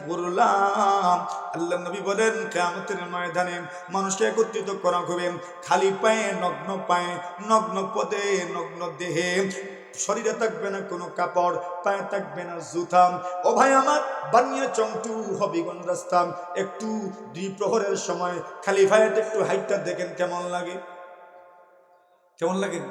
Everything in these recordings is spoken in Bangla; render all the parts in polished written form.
গুরলাম। আল্লাহ নবী বলেন কিয়ামতের ময়দানে মানুষকে একত্রিত করা হবে খালি পায়ে, নগ্ন পায়ে, নগ্ন পদে, নগ্ন দেহে, শরীরে থাকবে না কোনো কাপড়, পায়ে থাকবে না জুতা। ও ভাই আমার, বানিয়ে চংটু হবিগঞ্জ রাস্তা, একটু দুই প্রহরের সময় খালি পায়ে একটু হাইটটা দেখেন কেমন লাগে, কেমন লাগে?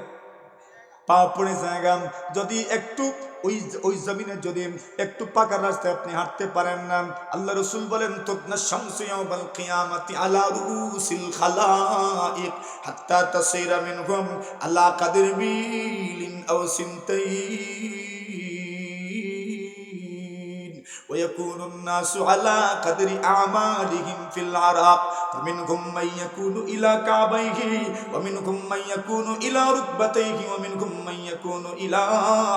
পা পড়ে জায়গা যদি একটু ওই ওই জমিনে যদি একটু পাকা রাস্তায় আপনি হাঁটতে পারেন না, আল্লাহ রাসূল বলেন তুদনা শামসু ইয়াওমাল কিয়ামাতি আলা রুসিল খালাইক হাত্তা তাসিরা মিনহুম আলা কাদির বিলিন আও সিনতাইন ويكون الناس على قدر أعمالهم في العراق فمنهم من يكون إلى كعبيه ومنهم من يكون إلى ركبتيه ومنهم من يكون إلى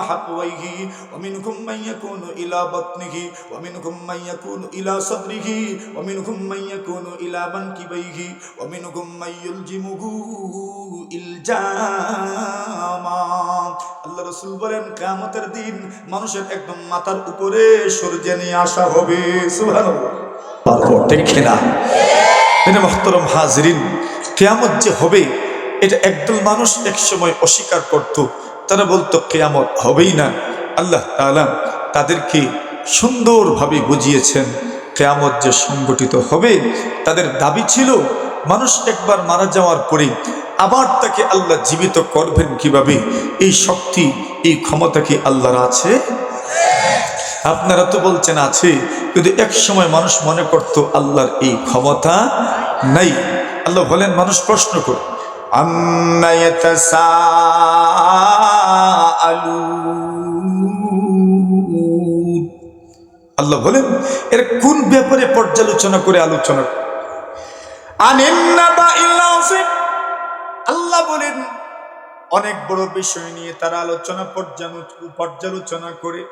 حقويه ومنهم من يكون إلى بطنه ومنهم من يكون إلى صدره ومنهم من يكون إلى منكبيه ومنهم من يلجمه ইলজামা। আল্লাহ রাসূল বলেন কিয়ামতের দিন মানুষের একদম মাথার উপরে সূর্য নিয়ে আসা হবে। সুবহানাল্লাহ, ঠিক কিনা? মেরে মুহতারাম হাজিরিন, কিয়ামত যে হবে এটা একদল মানুষ এক সময় অস্বীকার করত, তারা বলতো কিয়ামত হবেই না। আল্লাহ তাআলা তাদেরকে সুন্দরভাবে বুঝিয়েছেন কিয়ামত যে সংগঠিত হবে। তাদের দাবি ছিল মানুষ একবার মারা যাওয়ার পরে আবার তাকে আল্লাহ জীবিত করবেন কিভাবে, এই শক্তি, এই ক্ষমতা কি আল্লাহর আছে? আপনারা তো বলছেন আছে, কিন্তু এক সময় মানুষ মনে করত আল্লাহর এই ক্ষমতা নাই। আল্লাহ বলেন মানুষ প্রশ্ন করে আম্মা ইয়াতাসাআলুন, আল্লাহ বলেন এর কোন ব্যাপারে পর্যালোচনা করে আলোচনা করে? আনিন নাবাইল আযীম, আল্লাহ বলেন অনেক বড় বিষয় নিয়ে তারা পর্যালোচনা করে।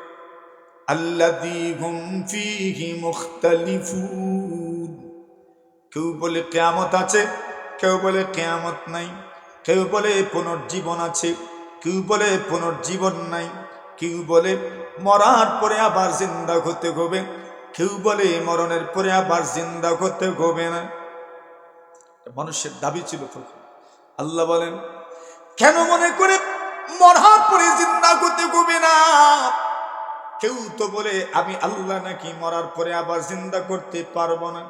আল্লাযী হুম ফীহি মুখতালিফুন, কেউ বলে কিয়ামত আছে, কেউ বলে কিয়ামত নাই, কেউ বলে পুনর্জীবন আছে, কেউ বলে পুনর্জীবন নাই, কেউ বলে মরার পরে আবার জিন্দা হতে হবে, কেউ বলে মরণের পরে আবার জিন্দা হতে হবে না। মানুষের দাবি ছিল তখন। আল্লাহ বলেন কেন মনে করে মরার পরে জিন্দা হতে হবে না? কেউ তো বলে আমি আল্লাহ নাকি মরার পরে আবার জিন্দা করতে পারবো না।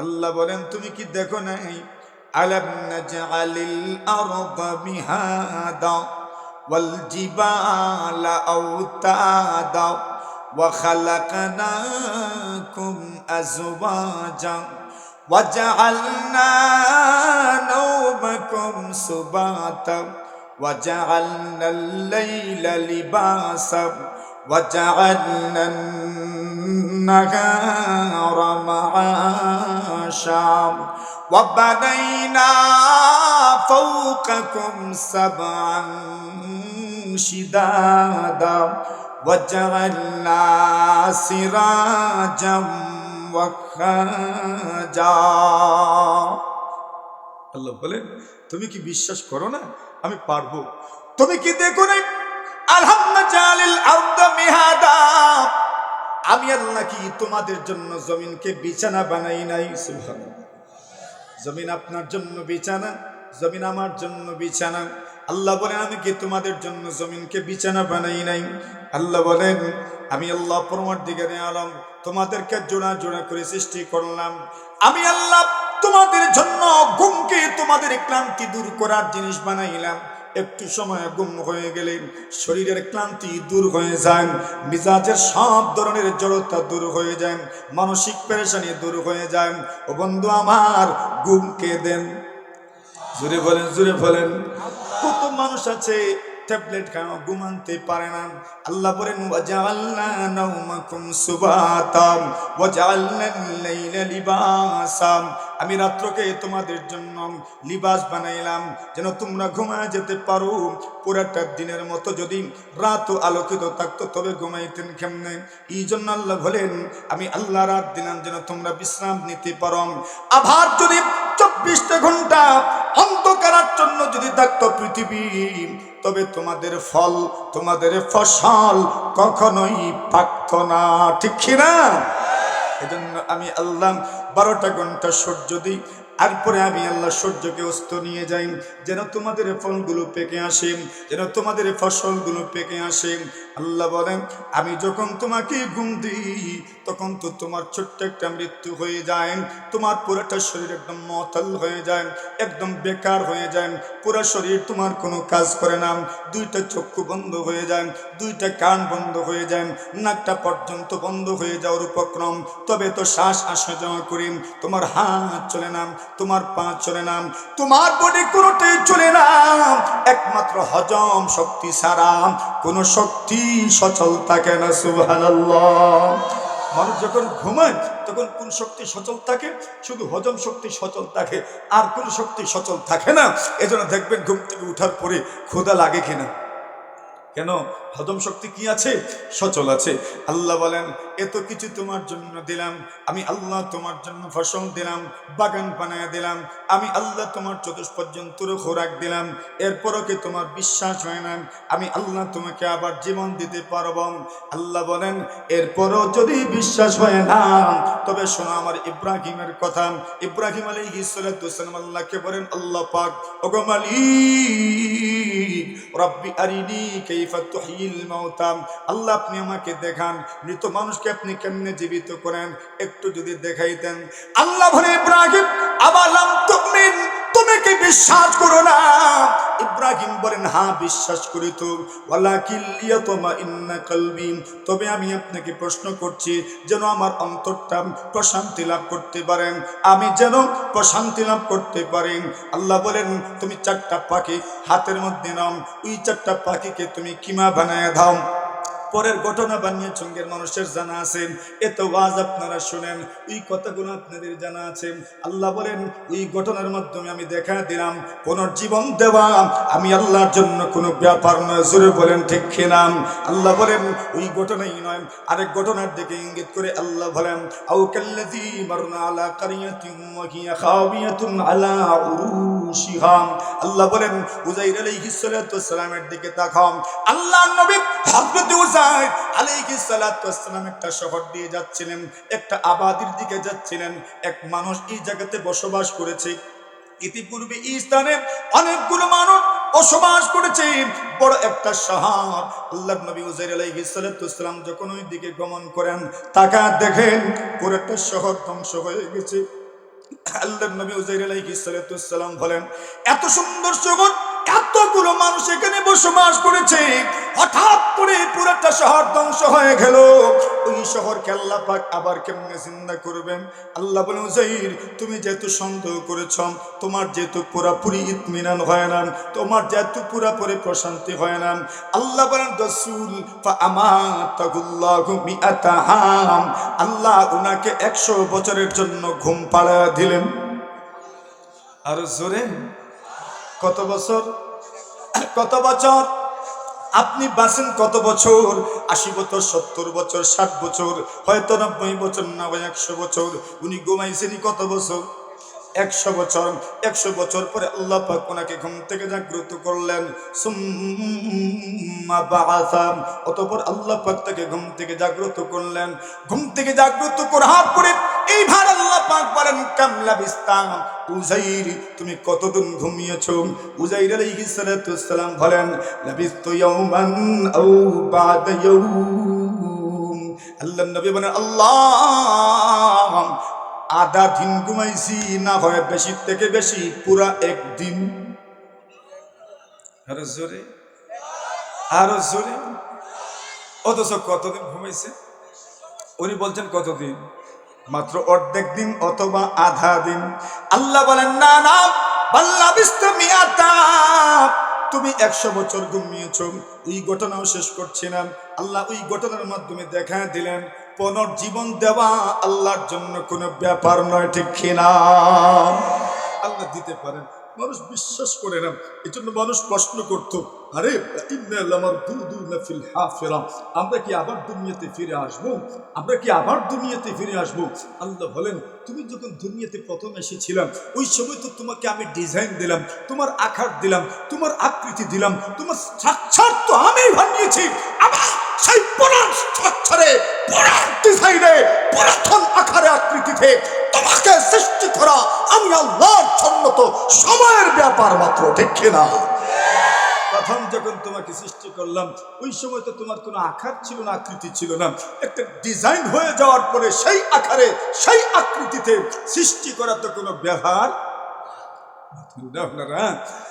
আল্লাহ বলেন তুমি কি দেখো নাই, আলাম নাজআলিল আরদা মিহাদা ওয়াল জিবালা আওতাদা ওয়া খালাকনাকুম আজওয়াজা وجعلنا نومكم سباتا وجعلنا الليل لباسا وجعلنا النهار معاشا وبنينا فوقكم سبعا شدادا وجعلنا سراجا আল্লাহ বলেন তুমি কি বিশ্বাস করো না আমি পারবো? তুমি কি দেখো না আমি আল্লাহ কি তোমাদের জন্য জমিনকে বিছানা বানাই নাই? সুবহানাল্লাহ, জমিন আপনার জন্য বিছানা, জমিন আমার জন্য বিছানা। আল্লাহ বলেন আমি কি তোমাদের জন্য জমিনকে বিছানা বানাই নাই? আল্লাহ বলেন আমি আল্লাহ পরওয়ারদিগারে আলম তোমাদেরকে জোড়া জোড়া করে সৃষ্টি করলাম। আমি আল্লাহ তোমাদের জন্য ঘুমকে তোমাদের ক্লান্তি দূর করার জিনিস বানাইলাম। একটু সময় ঘুম হয়ে গেলে শরীরের ক্লান্তি দূর হয়ে যায়, মিজাজের সব ধরনের জড়তা দূর হয়ে যায়, মানসিক পেরেশানি দূর হয়ে যায়। ও বন্ধু আমার, ঘুমকে দেন। জোরে বলেন, জোরে বলেন। কত মানুষ আছে ট্যাবলেট খাওয়া ঘুমাতে পারে না। আল্লাহ বলেন ওয়াজআলনা নাওমাকুম সুবাতা ওয়াজআলনাল লাইলা লিবাসা, আমি রাত্রকে তোমাদের জন্য লিবাস বানাইলাম যেন তোমরা ঘুমায় যেতে পারো। পুরাটা দিনের মতো যদি রাত আলোকিত থাকতো তবে ঘুমাইতেন কেমনে? এই জন্য আল্লাহ বলেন আমি আল্লাহ রাত দিলাম যেন তোমরা বিশ্রাম নিতে পারো। আবার যদি 24টা ঘন্টা অন্ধকারাচ্ছন্ন যদি থাকতো পৃথিবী, তবে তোমাদের ফল, তোমাদের ফসল কখনোই পাকতো না। ঠিক কিনা? এজন্য আমি আল্লাহ 12টা ঘন্টা সূর্য দিই, তারপরে আমি আল্লাহ সূর্যকে অস্ত নিয়ে যাই, যেন তোমাদের ফলগুলো পেকে আসে, যেন তোমাদের ফসলগুলো পেকে আসে। আল্লাহ বলেন আমি যখন তোমাকে ঘুম দিই তখন তো তোমার ছোট্ট একটা মৃত্যু হয়ে যায়, তোমার পুরোটা শরীর একদম মতাল হয়ে যায়, একদম বেকার হয়ে যায়, পুরো শরীর তোমার কোনো কাজ করে না, দুইটা চক্ষু বন্ধ হয়ে যায়, দুইটা কান বন্ধ হয়ে যায়, নাকটা পর্যন্ত বন্ধ হয়ে যাওয়ার উপক্রম, তবে তো শ্বাস আসা যাওয়া করি, তোমার হাত চলে না, তোমার পা চলে না, তোমার বডি কোনোটাই চলে না, একমাত্র হজম শক্তি ছাড়া কোনো শক্তি সচল থাকে না। সুবহানাল্লাহ। মানুষ যখন ঘুমায় তখন কোন শক্তি সচল থাকে? শুধু হজম শক্তি সচল থাকে, আর কোন শক্তি সচল থাকে না। এজন্য দেখবেন ঘুম থেকে উঠার পরে ক্ষুধা লাগে কিনা, কেন? হজম শক্তি কি আছে? সচল আছে। আল্লাহ বলেন এত কিছু তোমার জন্য দিলাম, আমি আল্লাহ তোমার জন্য ফসল দিলাম, বাগান বানায় দিলাম, আমি আল্লাহ তোমার চতুষ্পর্যন্তর খোরাক দিলাম, এরপরও কি তোমার বিশ্বাস হয় না আমি আল্লাহ তোমাকে আবার জীবন দিতে পারব? আল্লাহ বলেন এরপরও যদি বিশ্বাস হয় না তবে শোনো আমার ইব্রাহিমের কথা। ইব্রাহিম আলাইহিস সালাতু ওয়াসসালাম আল্লাহকে বলেন আল্লাহ পাক ওগো মালিক রব্বি আরিনি কাইফা তুহয়িল মাউতা, আল্লাহ আপনি আমাকে দেখান মৃত মানুষকে আপনি কেমনে জীবিত করেন, একটু যদি দেখাইতেন। আল্লাহ বলে ইব্রাহিম আবালাম তুমিন, তুমি কি বিশ্বাস করো না? ইব্রাহিম বলেন হ্যাঁ বিশ্বাস করি তো, ওয়ালাকিন লিয়াতমাইন্না কলবি, তবে আমি আপনাকে প্রশ্ন করছি যেন আমার অন্তরটা প্রশান্তি লাভ করতে পারেন, আমি যেন প্রশান্তি লাভ করতে পারি। আল্লাহ বলেন তুমি 4টা পাখি হাতের মধ্যে নাও, ওই 4টা পাখিকে তুমি কিমা বানায় দাও। পরের ঘটনা বানিয়ে সঙ্গের মানুষের জানা আছে, এত ওয়াজ আপনারা শুনেন, ওই কথাগুলো আপনাদের জানা আছে। আল্লাহ বলেন ওই ঘটনার মাধ্যমে আমি দেখা দিলাম পুনর্জীবন দেওয়া আমি আল্লাহর জন্য কোনো ব্যাপার নয়। জোরে বলেন ঠিক কিনা? আল্লাহ বলেন ওই ঘটনাই নয়, আরেক ঘটনার দিকে ইঙ্গিত করে আল্লাহ বলেন আও কাল্লাযী মারনা আলা কারিয়াতিন ওয়া হিয়া খাবিয়াতুন আলা উরুশিহা। আল্লাহ বলেন উযাইর আলাইহিস সালাতু ওয়াস সালামের দিকে তাকাও। আল্লাহর নবী হযরত উযাইর আলাইহিস সালাতু ওয়াস সালাম একটা শহর দিয়ে যাচ্ছিলেন, একটা আবাদির দিকে যাচ্ছিলেন। এক মানুষ এই জায়গাতে বসবাস করেছে, ইতিপূর্বে এই স্থানে অনেকগুলো মানুষ বসবাস করেছে, বড় একটা শহর। আল্লাহর নবী উযাইর আলাইহিস সালাতু ওয়াস সালাম যখন ওই দিকে গমন করেন তাকায় দেখেন পুরোটা শহর ধ্বংস হয়ে গেছে। আল্লাহর নবী উযাইর আলাইহিস সালাতু ওয়াস সালাম বলেন এত সুন্দর শহর, এতগুলো মানুষ এখানে বসবাস করেছে, হঠাৎ করে পুরোটা শহর ধ্বংস হয়ে গেল, ওই শহরকে আল্লাহ পাক আবার কেমনে জিন্দা করবেন? আল্লাহ বলেন উযাইর তুমি যেহেতু সন্দেহ করেছ, তোমার যেহেতু পুরাপুরি ইতমিনান হয় না, তোমার যেহেতু পুরাপুরি প্রশান্তি হয় না, আল্লাহ বলেন রাসূল ফাআমাতাহুল্লাহু মিআতা আম, আল্লাহ উনাকে 100 বছরের জন্য ঘুম পাড়ায় দিলেন। আর জোরে কত বছর? কত বছর? আপনি বাঁচেন কত বছর? 80 বছর, 70 বছর, 60 বছর, হয়তো 90 বছর, না 100 বছর। উনি ঘুমাইছেনই কত বছর? 100 বছর। 100 বছর পরে আল্লাহ পাক ওনাকে ঘুম থেকে জাগ্রত করলেন। সুম্মা বাআসা, অতঃপর আল্লাহ পাক তাকে ঘুম থেকে জাগ্রত করলেন। ঘুম থেকে জাগ্রত করার পরে এইবার আল্লাহ পাক বলেন কাম লাবিস্তা উযাইর তুমি কতদিন ঘুমিয়েছো? উযাইর আলাইহিস সালাতু ওয়াস সালাম বলেন লাবিস্তু ইয়াওমান আও বা'দা ইয়াওম। আল্লাহর নবী বলেন আল্লাহ আধা দিন ঘুমাইছি, না হয় বেশি থেকে বেশি পুরা একদিন। আরো জোরে, আরো জোরে। অথচ কতদিন ঘুমাইছে? উনি বলছেন কতদিন? মাত্র অর্ধেক দিন অথবা আধা দিন। আল্লাহ বলেন না না বাল্লা বিস্তু মিয়াতা, তুমি 100 বছর ঘুমিয়েছ। ওই ঘটনাও শেষ করছি না, আল্লাহ ওই ঘটনার মাধ্যমে দেখা দিলেন পুনর্জীবন দেওয়া আল্লাহর জন্য কোনো ব্যাপার নয়। ঠিক কিনা? আল্লাহ দিতে পারেন, মানুষ বিশ্বাস করে না। এই জন্য মানুষ প্রশ্ন করতো আরে আমরা কি আবার দুনিয়াতে ফিরে আসবো? আমরা কি আবার দুনিয়াতে ফিরে আসবো? আল্লাহ বলেন তুমি যখন দুনিয়াতে প্রথম এসেছিলাম ওই সময় তো তোমাকে আমি ডিজাইন দিলাম, তোমার আকার দিলাম, তোমার আকৃতি দিলাম, তোমার স্ট্রাকচার তো আমি বানিয়েছি। আবার সেই পুরান স্ট্রাকচারে, পুরান ডিজাইনে, পুরাতন আকার আকৃতিতে তোমাকে সৃষ্টি করা আমি আল্লাহর জন্য তো সময়ের ব্যাপার মাত্র, ঠিক কিনা? প্রথম যখন তোমাকে সৃষ্টি করলাম ওই সময় তো তোমার কোনো আকার ছিল না, আকৃতি ছিল না। একটা ডিজাইন হয়ে যাওয়ার পরে সেই আকারে সেই আকৃতিতে সৃষ্টি করা তো কোনো ব্যবহার আপনারা,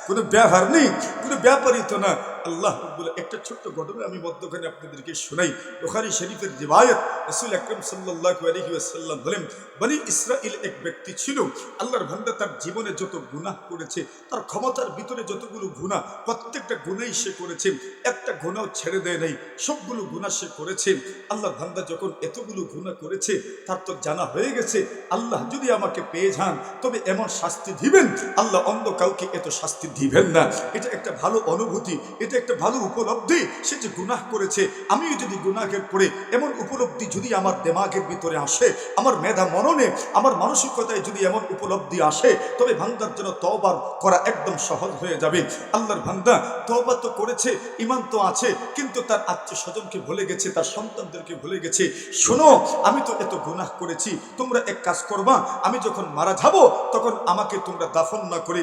কোনো ব্যবহার নেই, কোনো ব্যাপারই তো না। আল্লাহ একটা ছোট্ট ঘটনা আমি মধ্যখানে আপনাদেরকে শোনাই। বুখারী শরীফের রিওয়ায়াত, রাসূল আকরাম সাল্লাল্লাহু আলাইহি ওয়াসাল্লাম বলেন, বনি ইসরাইল এক ব্যক্তি ছিল, আল্লাহর বান্দা তার জীবনে যত গুনাহ করেছে, তার ক্ষমতার ভিতরে যতগুলো গুনাহ, প্রত্যেকটা গুনাহই সে করেছে, একটা গুনাহ ছেড়ে দেয় নাই, সবগুলো গুনাহ সে করেছে। আল্লাহর বান্দা যখন এতগুলো গুনাহ করেছে, তার তো জানা হয়ে গেছে আল্লাহ যদি আমাকে পেয়ে যান তবে এমন শাস্তি দিবেন, আল্লাহ অন্য কাউকে এত শাস্তি দিবেন না। এটা একটা ভালো অনুভূতি, এটা একটা ভালো উপলব্ধি। সে যে গুনাহ করেছে, আমিও যদি গুনাহের পরে এমন উপলব্ধি যদি আমার দিমাগের ভিতরে আসে, আমার মেধা মননে, আমার মানসিকতায় যদি এমন উপলব্ধি আসে, তবে বান্দার জন্য তওবা করা একদম সহজ হয়ে যাবে। আল্লাহর বান্দা তওবা তো করেছে, ঈমান তো আছে, কিন্তু তার আত্মীয় স্বজনকে ভুলে গেছে, তার সন্তানদেরকে ভুলে গেছে। শোনো, আমি তো এত গুনাহ করেছি, তোমরা এক কাজ করবা, আমি যখন মারা যাব তখন আমাকে তোমরা দাফন না করে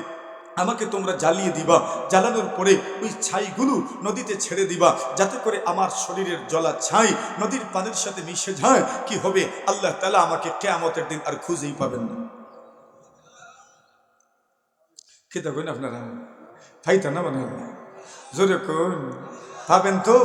আমাকে তোমরা জ্বালিয়ে দিবা, জ্বালানোর পরে ওই ছাইগুলো নদীতে ছেড়ে দিবা, যাতে করে আমার শরীরের জ্বলা ছাই নদীর পানির সাথে মিশে যায়। কি হবে? আল্লাহ তাআলা আমাকে কিয়ামতের দিন আর খুঁজেই পাবেন না। কি দেখুন আপনারা, ফাইতা না মানে জোরে কোন পাবেন তো।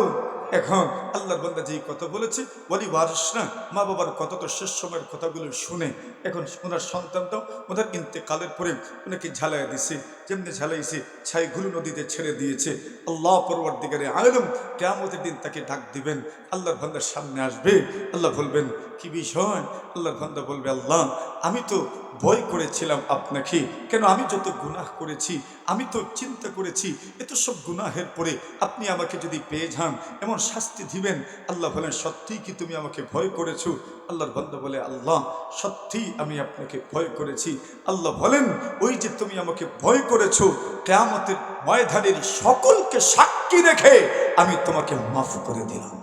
এখন আল্লাহর বান্দা যেই কথা বলেছে, বলি ওয়ারিস না, মা বাবার কথা তো শেষ সময়ের কথাগুলো শুনে এখন ওনার সন্তানটাও ওনার ইন্তেকালের পরে ওনাকে ঝালাই দিছে, যেমনি ঝালাইছে ছাইগুলো নদীতে ছেড়ে দিয়েছে। আল্লাহ পরওয়ারদিগারে আলম কিয়ামতের দিন তাকে ডাক দিবেন, আল্লাহর বান্দার সামনে আসবে। আল্লাহ বলবেন, কি বিষয়? আল্লাহর বান্দা বলবে, আল্লাহ আমি তো ভয় করেছিলাম আপনাকে, কেন আমি যত গুনাহ করেছি, আমি তো চিন্তা করেছি এত সব গুনাহের পরে আপনি আমাকে যদি পেয়ে যান এমন শাস্তি দিবেন। আল্লাহ বলেন, সত্যিই কি তুমি আমাকে ভয় করেছো? আল্লাহর বান্দা বলে, আল্লাহ সত্যিই আমি আপনাকে ভয় করেছি। আল্লাহ বলেন, ওই যে তুমি আমাকে ভয় করেছো, কিয়ামতের ময়দানের সকলকে সাক্ষী রেখে আমি তোমাকে মাফ করে দিলাম।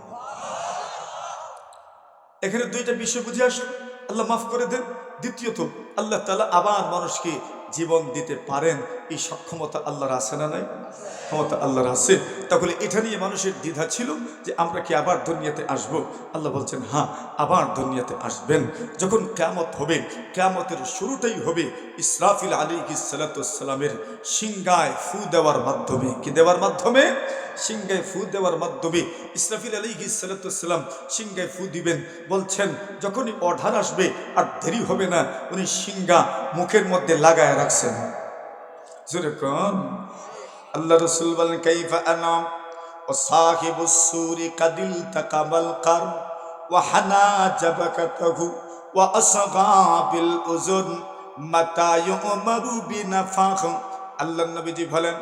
এখানে দুইটা বিষয় বুঝে আসুন, আল্লাহ মাফ করে দেন। দ্বিতীয়ত, আল্লাহ তাআলা আবার মানুষকে জীবন দিতে পারেন, এই সক্ষমতা আল্লাহর আছে না নাই? ক্ষমতা আল্লাহর আছে। তাহলে এটা নিয়ে মানুষের দ্বিধা ছিল যে আমরা কি আবার দুনিয়াতে আসব? আল্লাহ বলছেন, হ্যাঁ আবার দুনিয়াতে আসবেন। যখন কিয়ামত হবে, কিয়ামতের শুরুটাই হবে ইসরাফিল আলাইহিস সালাতু ওয়াস সালামের সিংহায় ফু দেওয়ার মাধ্যমে। কি দেওয়ার মাধ্যমে? সিংহায় ফু দেওয়ার মাধ্যমে। ইসরাফিল আলাইহিস সালাতু ওয়াস সালাম সিংহায় ফু দিবেন। বলছেন, যখনই অর্ডার আসবে আর দেরি হবে না, উনি সিংহা মুখের মধ্যে লাগায় রাখছেন। জোরে কোন আল্লাহ রাসূল বলেন, কাইফা আনা ওয়া সাহিবুস সুরি কাদিল তাকাবাল কার ওয়া হানা জাবাকাতাহু ওয়া আসগাবিল উযুন মাতা ইউমারু বিনাফাখ। আল্লাহর নবীজি বলেন,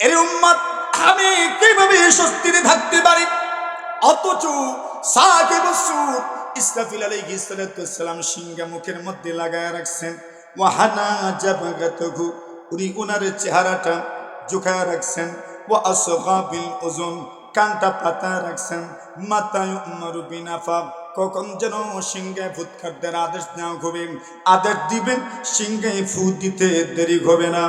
এর উম্মত আমি কিভাবে স্বস্তিতে থাকতে পারি, অথচ সাহিবুস সুর ইসরাফিল আলাইহিস সালাতু ওয়াস সালাম সিংহা মুখের মধ্যে লাগায় রাখছেন। ওয়া হানা জাবাকাতাহু, উনি ওনার চেহারাটা ঝুঁকায় রাখছেন। ওয়া আসগাবিল উযুন, কানটা পাতা রাখছেন। মাতা ইউমারু বিনাফাখ, কখন যেন সিংহায় ফুৎকারদের আদেশ দেওয়া হবে, আদেশ দিবেন, সিংহায় ফু দিতে দেরি হবে না।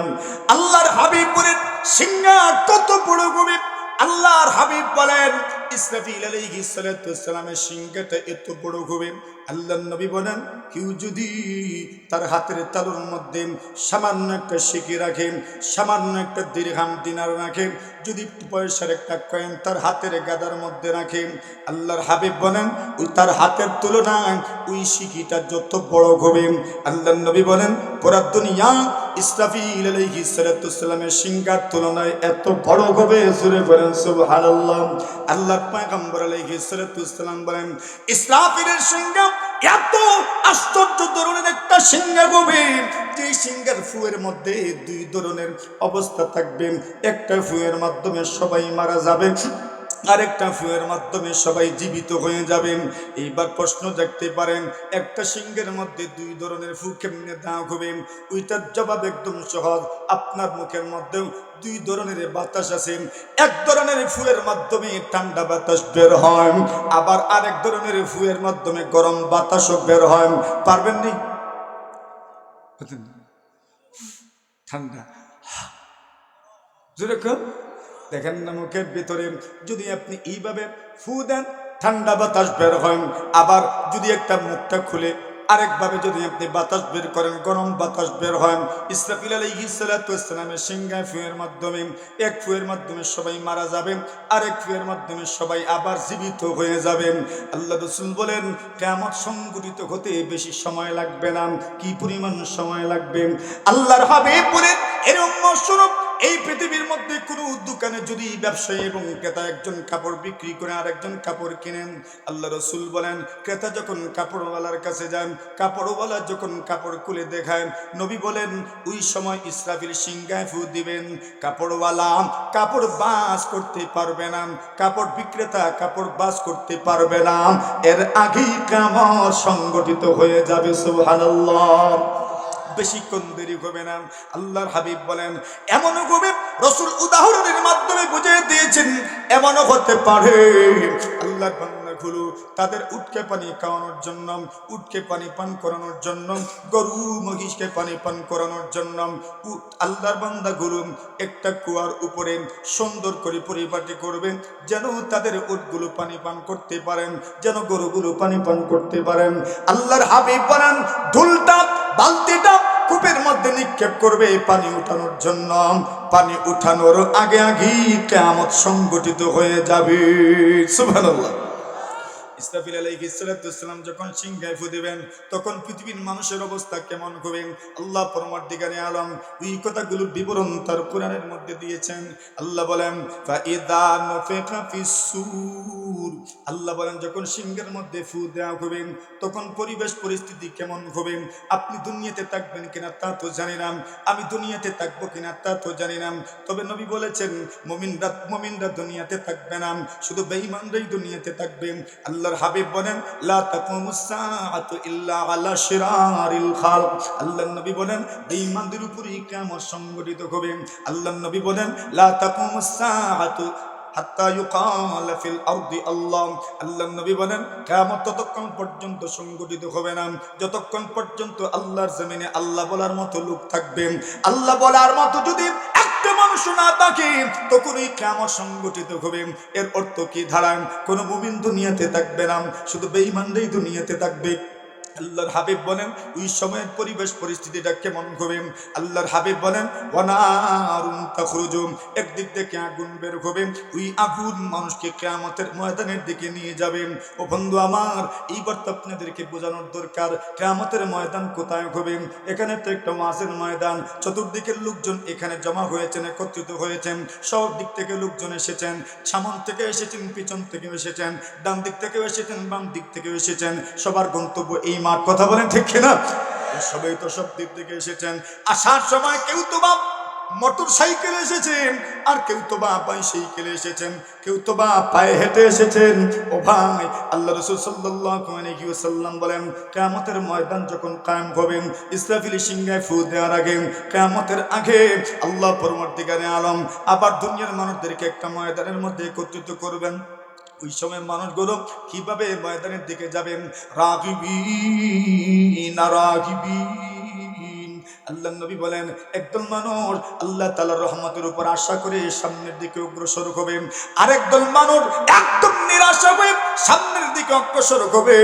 আল্লাহর হাবিব বলেন, সিংহা কত বড় হবে? আল্লাহর হাবিব বলেন, ইসরাফিল আলাইহিস সালাতু ওয়াস সালামের সিংহাটা এত বড় হবে, আল্লাহর নবী বলেন, কেউ যদি তার হাতের তালুর মধ্যে সামান্য একটা সিকি রাখে, সামান্য একটা দিরহাম দিনার রাখে, যদি পয়সার একটা কয়েন তার হাতের গাদার মধ্যে রাখে, আল্লাহর হাবিব বলেন ওই তার হাতের তুলনায় ওই সিকিটা যত বড় হবে, আল্লাহর নবী বলেন পুরা দুনিয়া ইসরাফিল আলাইহিস সালাতু ওয়াস সালামের সিংহার তুলনায় এত বড় হবে। সুরে বলেন সুবহানাল্লাহ। আল্লাহর পয়গম্বর আলাইহিস সালাতু ওয়াস সালাম বলেন, ইসরাফিলের সিংহা এত আশ্চর্য ধরনের একটা সিংহা হবে, যে সিংহার ফুয়ের মধ্যে দুই ধরনের অবস্থা থাকবে। একটা ফুয়ের মাধ্যমে সবাই মারা যাবে, আরেকটা ফুয়ের মাধ্যমে সবাই জীবিত হয়ে যাবেন। এইবার প্রশ্ন দেখতে পারেন, একটা সিংহের মধ্যে দুই ধরনের ফু কেমনে দেওয়া হবে? ওইটার জবাব একদম সহজ। আপনার মুখের মধ্যেও দুই ধরনের বাতাস আছে। এক ধরনের ফুয়ের মাধ্যমে ঠান্ডা বাতাস বের হয়, আবার আরেক ধরনের ফুয়ের মাধ্যমে গরম বাতাসও বের হয়। পারবেন নি? ঠান্ডা যেরকম দেখেন না মুখের ভিতরে যদি আপনি এইভাবে ফু দেন ঠান্ডা বাতাস বের হয়, আবার যদি একটা মুখটা খুলে আরেকভাবে যদি আপনি বাতাস বের করেন গরম বাতাস বের হয়। ইসরাফিল আলাইহিস সালাতু ওয়াস সালামের সিংহায় ফুয়ের মাধ্যমে এক ফুয়ের মাধ্যমে সবাই মারা যাবে, আরেক ফুয়ের মাধ্যমে সবাই আবার জীবিত হয়ে যাবে। আল্লাহ রাসূল বলেন কিয়ামত সংঘটিত হতে বেশি সময় লাগবে না। কি পরিমাণ সময় লাগবে? আল্লাহর হাবিব বলেন এর উম্মত এই পৃথিবীর মধ্যে কোনো দোকানে যদি ব্যবসায়ী এবং ক্রেতা একজন কাপড় বিক্রি করে আর একজন কাপড় কিনেন, আল্লাহ রাসূল বলেন ক্রেতা যখন কাপড়ওয়ালার কাছে যান, কাপড়ওয়ালা যখন কাপড় খুলে দেখায়, নবী বলেন ওই সময় ইসরাফিল সিংহায় ফু দিবেন। কাপড়ওয়ালা কাপড় বাস করতে পারবে না, কাপড় বিক্রেতা কাপড় বাস করতে পারবে না, এর আগেই কিয়ামত সংঘটিত হয়ে যাবে। সুবহানাল্লাহ। বেশিক্ষণ দেরি হবে না। আল্লাহর হাবিব বলেন এমনও হবে, রাসূল উদাহরণের মাধ্যমে বুঝিয়ে দিয়েছেন এমনও হতে পারে আল্লাহর বান্দাগুলো তাদের উটকে পানি খাওয়ানোর জন্য, উটকে পানি পান করানোর জন্য, গরু মহিষকে পানি পান করানোর জন্য আল্লাহর বান্দাগুলো একটা কুয়ার উপরে সুন্দর করে পরিপাটি করবেন যেন তাদের উটগুলো পানি পান করতে পারেন, যেন গরুগুলো পানি পান করতে পারেন। আল্লাহর হাবিব বলেন ঢুলটা বালতিটা কূপের মধ্যে নিক্ষেপ করবে পানি উঠানোর জন্য, পানি উঠানোর আগে আগেই কিয়ামত সংঘটিত হয়ে যাবে। সুবহানাল্লাহ। ইসরাফিল আলাইহিস সালাতু ওয়াস সালাম যখন সিংহায় ফু দিবেন তখন পৃথিবীর মানুষের অবস্থা কেমন হবে আল্লাহ পরমার্দিগারে আলম এই কথাগুলো বিবরণ তার কোরআনের মধ্যে দিয়েছেন। আল্লাহ বলেন ফাইদা নুফিখা ফিস-সূর, আল্লাহ বলেন যখন সিংহের মধ্যে ফু দেওয়া হবে তখন পরিবেশ পরিস্থিতি কেমন হবে। আপনি দুনিয়াতে থাকবেন কিনা তা তো জানি না, আমি দুনিয়াতে থাকবো কিনা তা তো জানি না, তবে নবী বলেছেন মুমিনরা দুনিয়াতে থাকবে না, শুধু বেঈমানরাই দুনিয়াতে থাকবে। আল্লাহর হাবিব বলেন লা তাকুমুস সাআতু ইল্লা আলা শিরারিল খালক, আল্লাহর নবী বলেন বেঈমানদের উপরই কিয়ামত সংঘটিত হবে। আল্লাহর নবী বলেন লা তাকুমুস সাআতু হাত্তা ইউকাল ফিল আরদি আল্লাহ, আল্লাহর নবী বলেন কিয়ামত ততক্ষণ পর্যন্ত সংঘটিত হবে না যতক্ষণ পর্যন্ত আল্লাহর জমিনে আল্লাহ বলার মতো লোক থাকবে। আল্লাহ বলার মতো যদি একটা মানুষ না থাকে তখনই কিয়ামত সংঘটিত হবে। এর অর্থ কি দাঁড়ায়? কোনো মুমিন দুনিয়াতে থাকবে না, শুধু বেঈমানরাই দুনিয়াতে থাকবে। আল্লাহর হাবিব বলেন ওই সময়ের পরিবেশ পরিস্থিতিটা কেমন হবে। আল্লাহর হাবিব বলেন ওয়ানারুন তাখরুজু, একদিক থেকে আগুন বের হবে, ওই আগুন মানুষকে কিয়ামতের ময়দানের দিকে নিয়ে যাবে। ও বন্ধু আমার এইবার তো আপনাদেরকে বোঝানোর দরকার কিয়ামতের ময়দান কোথায় হবে। এখানে তো একটা ওয়াজের ময়দান, চতুর্দিকের লোকজন এখানে জমা হয়েছেন, একত্রিত হয়েছেন, সব দিক থেকে লোকজন এসেছেন, সামন থেকে এসেছেন, পিছন থেকে এসেছেন, ডান দিক থেকে এসেছেন, বাম দিক থেকে এসেছেন, সবার গন্তব্য এই মাঠ। কথা বলেন ঠিক কিনা? সবাই তো সব দিক থেকে এসেছেন। আসার সময় কেউ তো বা মোটর সাইকেলে এসেছেন, আর কেউ তো বা বাইসাইকেলে এসেছেন, কেউ তো বা পায়ে হেঁটে এসেছেন। ও ভাই আল্লাহ রাসূল সাল্লাল্লাহু আলাইহি ওয়াসাল্লাম বলেন কিয়ামতের ময়দান যখন কায়েম হবে, ইসরাফিল সিংহায় ফু দেওয়ার আগে, কিয়ামতের আগে আল্লাহ পরমার্দিগারে আলম আবার দুনিয়ার মানুষদেরকে একটা ময়দানের মধ্যে একত্রিত করবেন। ওই সময় মানুষগুলো কিভাবে ময়দানের দিকে যাবেন? রাগিবিন রাগিবিন। আল্লাহ নবী বলেন একদল মানুষ আল্লাহ তাআলার রহমতের উপর আশা করে সামনের দিকে অগ্রসর হবে, আরেকদল মানুষ একদম নিরাশা হয়ে সামনের দিকে অগ্রসর হবে।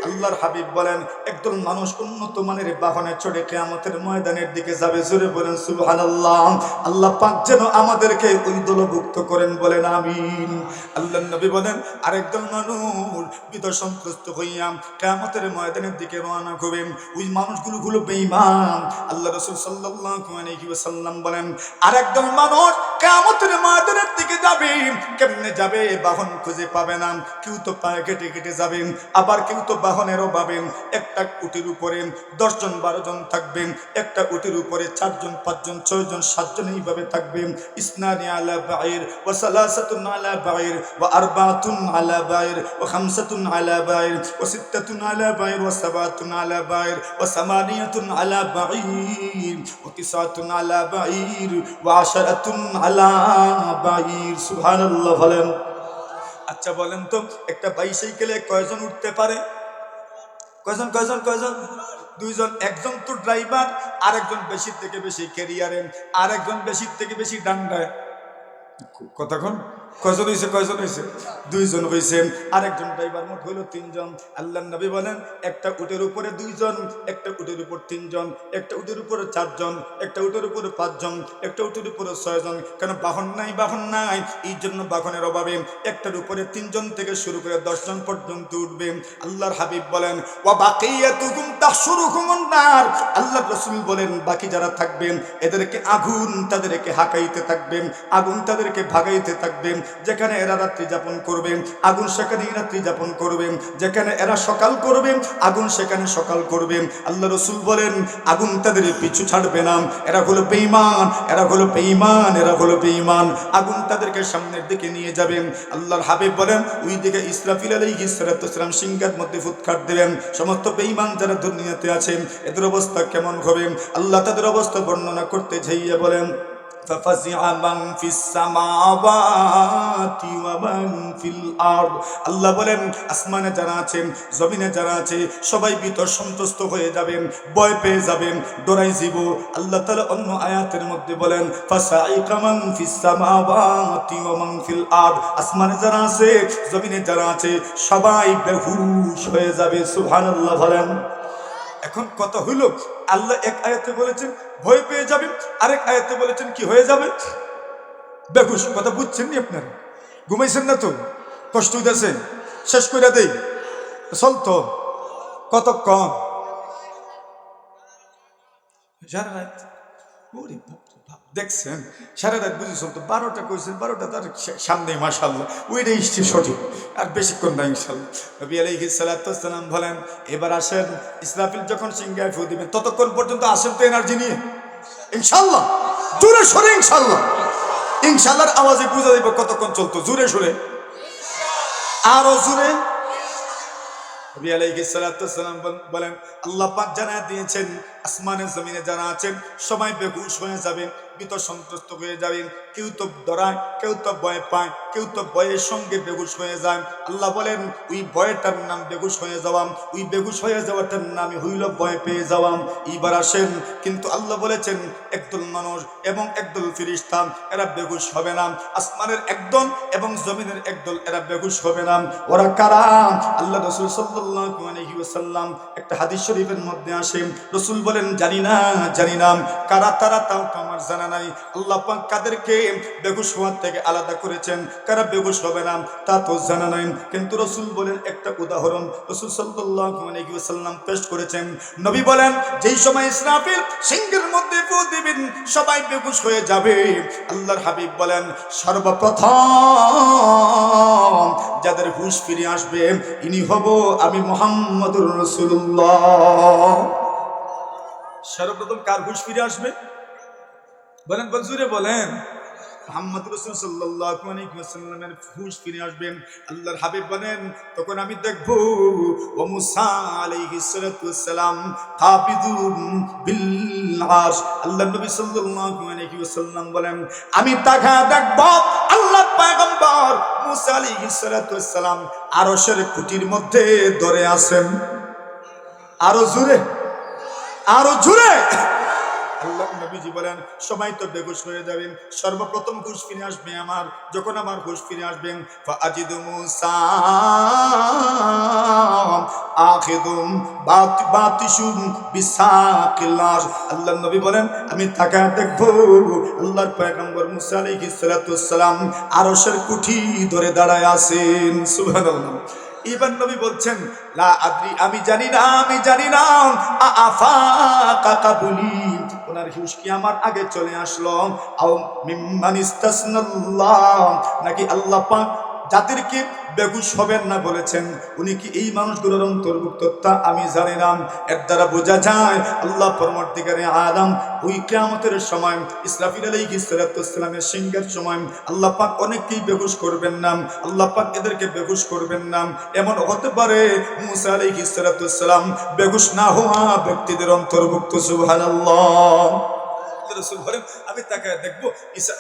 আল্লাহর হাবিব বলেন একদল মানুষ উন্নত মানের বাহনে চড়ে কিয়ামতের ময়দানের দিকে যাবে। জোরে বলেন সুবহানাল্লাহ। আল্লাহ পাক যেন আমাদেরকে ওই দলভুক্ত করেন, বলেন আমিন। আল্লাহর নবী বলেন আরেকদল মানুষ বিপদ সন্ত্রস্ত হইয়া কিয়ামতের ময়দানের দিকে রওনা হবে। ওই মানুষগুলো হলো বেঈমান। আল্লাহ রাসূল সাল্লাল্লাহু আলাইহি ওয়াসাল্লাম বলেন আরেকদল মানুষ কিয়ামতের ময়দানের দিকে যাবে। কেমনে যাবে? বাহন খুঁজে পাবে না, কেউ তো পায়ে কেটে কেটে যাবে, আবার কেউ তো বাহনেরও পাবেন। একটা উটের উপরে 10 জন 12 জন থাকবেন, একটা উটের উপরে 4 জন 5 জন 6 জন 7 জন এইভাবে থাকবেন। ইসনানি আলা বাঈর ওয়া সালাসাতুন আলা বাঈর ওয়া আরবাতুন আলা বাঈর ওয়া খামসাতুন আলা বাঈর ওয়া সিত্তাতুন আলা বাঈর ওয়া সাবাতুন আলা বাঈর ওয়া সামানিয়াতুন আলা বাঈর ওয়া তিসআতুন আলা বাঈর ওয়া আশারাতুন আলা বাঈর। সুবহানাল্লাহ বলেন। আচ্ছা বলেন তো একটা বাইসাইকেলে কয়জন উঠতে পারে? কয়জন কয়জন কয়জন? দুইজন, একজন তো ড্রাইভার, আরেকজন বেশি থেকে বেশি ক্যারিয়ারে, আরেকজন বেশি থেকে বেশি ডান্ডায়। কতক্ষণ কয়জন হয়েছে? কয়জন হয়েছে? দুইজন হয়েছে। আরেকজন ড্রাইভার, মোট হইল তিনজন। আল্লাহ নবী বলেন একটা উটের উপরে দুইজন, একটা উটের উপর তিনজন, একটা উটের উপরে চারজন, একটা উটের উপরে পাঁচজন, একটা উটের উপরে ছয়জন। কেন? বাহন নাই, বাহন নাই, এই জন্য বাহনের অভাবে একটার উপরে তিনজন থেকে শুরু করে 10 জন পর্যন্ত উঠবে। আল্লাহর হাবিব বলেন ওয়া বাকিয়াতুকুম তাহশুরুকুমুন নার, আল্লাহ রাসূল বলেন বাকি যারা থাকবেন এদেরকে আগুন তাদেরকে হাঁকাইতে থাকবে, আগুন তাদেরকে ভাগাইতে থাকবে। যেখানে এরা রাত্রি যাপন করবে আগুন সেখানেই রাত্রি যাপন করবে, যেখানে এরা সকাল করবে আগুন সেখানে সকাল করবে। আল্লাহ রাসূল বলেন আগুন তাদের পিছু ছাড়বে না। এরা হলো বেঈমান, এরা হলো বেঈমান, এরা হলো বেঈমান। আগুন তাদেরকে সামনের দিকে নিয়ে যাবে। আল্লাহর হাবিব বলেন ওই দিকে ইসরাফিল আলাইহিস সালাম সিংহের মধ্যে ফুৎকার দেবেন। সমস্ত বেঈমান যারা দুনিয়াতে আছেন এদের অবস্থা কেমন হবে? আল্লাহ তাদের অবস্থা বর্ণনা করতে যাইয়া বলেন ففزع من في السماوات ومن في الارض, আল্লাহ বলেন আসমানে যারা আছেন জমিনে যারা আছে সবাই ভীত সন্ত্রস্ত হয়ে যাবেন, ভয় পেয়ে যাবেন, ডরাই যাব। আল্লাহ তাআলা অন্য আয়াতের মধ্যে বলেন ফাসাইকা মান ফিস সামাওয়াতি ওয়া মান ফিল আরদ, আসমানে যারা আছে জমিনে যারা আছে সবাই বেহুশ হয়ে যাবে। সুবহানাল্লাহ বলেন। এখন কথা হইল আল্লাহ এক আয়াতে বলেছেন ভয় পেয়ে যাবে, আরেক আয়াতে বলেছেন কি হয়ে যাবে? বেহুশ। কথা বুঝছেন নি আপনারা? ঘুমাইছেন না তো? কষ্ট হইতেছে? শেষ করে দেই চলতো কতক্ষণ? সারা রাত। দেখছেন সারা রাত বুঝি চলতো। 12টা কইছেন, 12টা তার সামনে মাশাআল্লাহ ওইটাই সঠিক, আর বেশিক্ষণ না ইনশাআল্লাহ। নবী আলাইহিস সালাতু ওয়াস সালাম বলেন এবার আসেন ইসরাফিল যখন সিংহায় ফু দিবেন ততক্ষণ পর্যন্ত আসেন তো এনার্জি নিয়ে ইনশাআল্লাহ। জোরে সরে ইনশাআল্লাহ, ইনশাআল্লাহর আওয়াজে বুঝা যাবে কতক্ষণ চলতো। জোরে সরে, আরো জোরে। নবী আলাইহিস সালাতু ওয়াস সালাম বলেন আল্লাহ পাক জানায় দিয়েছেন আসমানে জমিনে যারা আছেন সবাই বেহুশ হয়ে যাবেন, ভীত সন্ত্রস্ত হয়ে যাবেন। কেউ তো ডরায়, কেউ তো ভয় পায়, কেউ তো ভয়ের সঙ্গে বেহুশ হয়ে যায়। আল্লাহ বলেন ওই ভয়টার নাম বেহুশ হয়ে যাওয়া, ওই বেহুশ হয়ে যাওয়াটার নামই হইল ভয় পেয়ে যাওয়া। এইবার আসেন কিন্তু আল্লাহ বলেছেন একদল মানুষ এবং একদল ফেরেশতা এরা বেহুশ হবে না। আসমানের একদল এবং জমিনের একদল এরা বেহুশ হবে না। ওরা কারা? আল্লাহ রাসূল সাল্লাল্লাহু আলাইহি ওয়াসাল্লাম একটা হাদিস শরীফের মধ্যে আসে রাসূল বলেন জানি না, জানি না কারা তারা, তাও তো আমার জানা নাই। আল্লাহ পাক কাদেরকে বেহুশ হওয়ার থেকে আলাদা করেছেন, কারা বেহুশ হবে না তা তো জানা নাই। কিন্তু রাসূল বলেন একটা উদাহরণ রাসূল সাল্লাল্লাহু আলাইহি ওয়াসাল্লাম পেশ করেছেন। নবী বলেন যেই সময় ইসরাফিল সিংহের মধ্যে ফু দিবেন সবাই বেহুশ হয়ে যাবে। আল্লাহর হাবিব বলেন সর্বপ্রথম যাদের হুঁশ ফিরে আসবে ইনি হব আমি মুহাম্মদুর রাসূলুল্লাহ। সর্বপ্রথম কার হুঁশ ফিরে আসবে? বলেন বলজুরে বলেন। মুহাম্মদ রাসূল সাল্লাল্লাহু আলাইহি ওয়াসাল্লামের হুঁশ ফিরে আসবেন। আল্লাহর হাবিব বলেন তখন আমি দেখব ও মুসা আলাইহিস সালাতু ওয়াস সালাম কাবিদুন বিল আরশ। আল্লাহর নবী সাল্লাল্লাহু আলাইহি ওয়াসাল্লাম বলেন আমি তাকা দেখব আল্লাহর পয়গম্বর মুসা আলাইহিস সালাতু ওয়াস সালাম আরশের খুঁটির মধ্যে ধরে আছেন। আরো জোরে, আরো জোরে। আল্লাহ নবীজি বলেন সবাই তো বেহুশ হয়ে যাবেন, সর্বপ্রথম হুঁশ ফিরে আসবে আমার। যখন আমার হুঁশ ফিরে আসবেন ফাআজিদু মুসা আখিদুম বাতিশুম বিসাকিল আরশ। আল্লাহ নবী বলেন আমি তাকায় দেখব আল্লাহর পয়গম্বর মুসা আলাইহিস সালাতু ওয়াস সালাম আরশের কুঠি ধরে দাঁড়ায় আছেন। সুবহানাল্লাহ। এবার নবী বলছেন লা আদ্রি, আমি জানি না, আমি জানি না আফাকা কাবুলি, ওনার হুঁশ কি আমার আগে চলে আসলো আও মিম্মান ইস্তাসনাল্লাহ, নাকি আল্লাহ পাক যাদেরকে বেহুশ হবেন না বলেছেন উনি কি এই মানুষগুলোর অন্তর্ভুক্ত তা আমি জানি না। এর দ্বারা বোঝা যায় আল্লাহ পরবর্তীকারে আদম ওই কিয়ামতের সময় ইসরাফিল আলাইহিস সালাতু ওয়াস সালামের সিংহের সময় আল্লাহ পাক অনেককেই বেহুশ করবেন না, আল্লাহ পাক এদেরকে বেহুশ করবেন না। এমন হতে পারে মুসা আলাইহিস সালাতু ওয়াস সালাম বেহুশ না হওয়া ব্যক্তিদের অন্তর্ভুক্ত। সুবহানাল্লাহ। রাসূল বলেন আমি তাকে দেখবো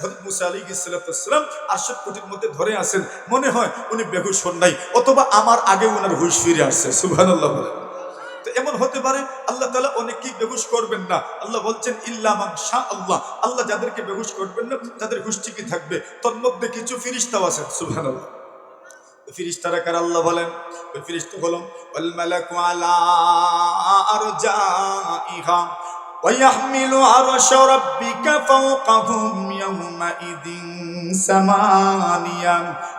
হযরত মুসা আলাইহিস সালাতু ওয়াস সালাম আরশের কুঠির মধ্যে ধরে আছেন, মনে হয় উনি বেহুশ হন নাই অথবা আমার আগে ওনার হুঁশ ফিরে আসছে। সুবহানাল্লাহ বলেন। তো এমন হতে পারে আল্লাহ তাআলা অনেকেই বেহুশ করবেন না। আল্লাহ বলছেন ইল্লা মান শা আল্লাহ, আল্লাহ যাদেরকে বেহুশ করবেন না তাদের হুঁশ ঠিকই থাকবে। তন্মধ্যে কিছু ফেরেশতাও আছেন, সুবহানাল্লাহ। ফেরেশতারা কারা আল্লাহ বলেন? ওই ফেরেশতা হলো ওয়াল মালাকু আলা আরজাইহা ওয়া ইয়াহমিলু আরশা রাব্বিকা ফাওকাহুম ইয়াওমাইদিন সামানিয়া।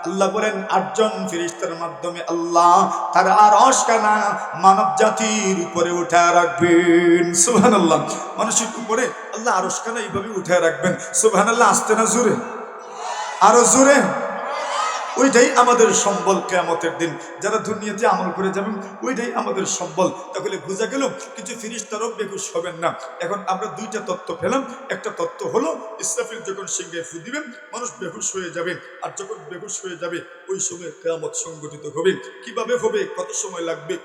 আল্লাহ বলেন 8 জন ফেরেশতার মাধ্যমে আল্লাহ তার আরশ খানা মানব জাতির উপরে উঠায় রাখবেন, সুবহানাল্লাহ। মানুষের উপরে আল্লাহ আরশ খানা এইভাবে উঠায় রাখবেন, সুবহানাল্লাহ। আসতে না জোরে, আরো জোরে। ওইটাই আমাদের সম্বল কিয়ামতের দিন। যারা দুনিয়াতে আমল করে যাবেন ওইটাই আমাদের সম্বল। তাহলে বোঝা গেল কিছু ফেরেশতারও বেহুশ হবেন না। এখন আমরা দুইটা তত্ত্ব পেলাম। একটা তত্ত্ব হলো ইসরাফিল যখন সিংহে ফু দিবেন মানুষ বেহুশ হয়ে যাবে, আর যখন বেহুশ হয়ে যাবে ওই সময় কিয়ামত সংগঠিত হবে। কিভাবে হবে, কত সময় লাগবে,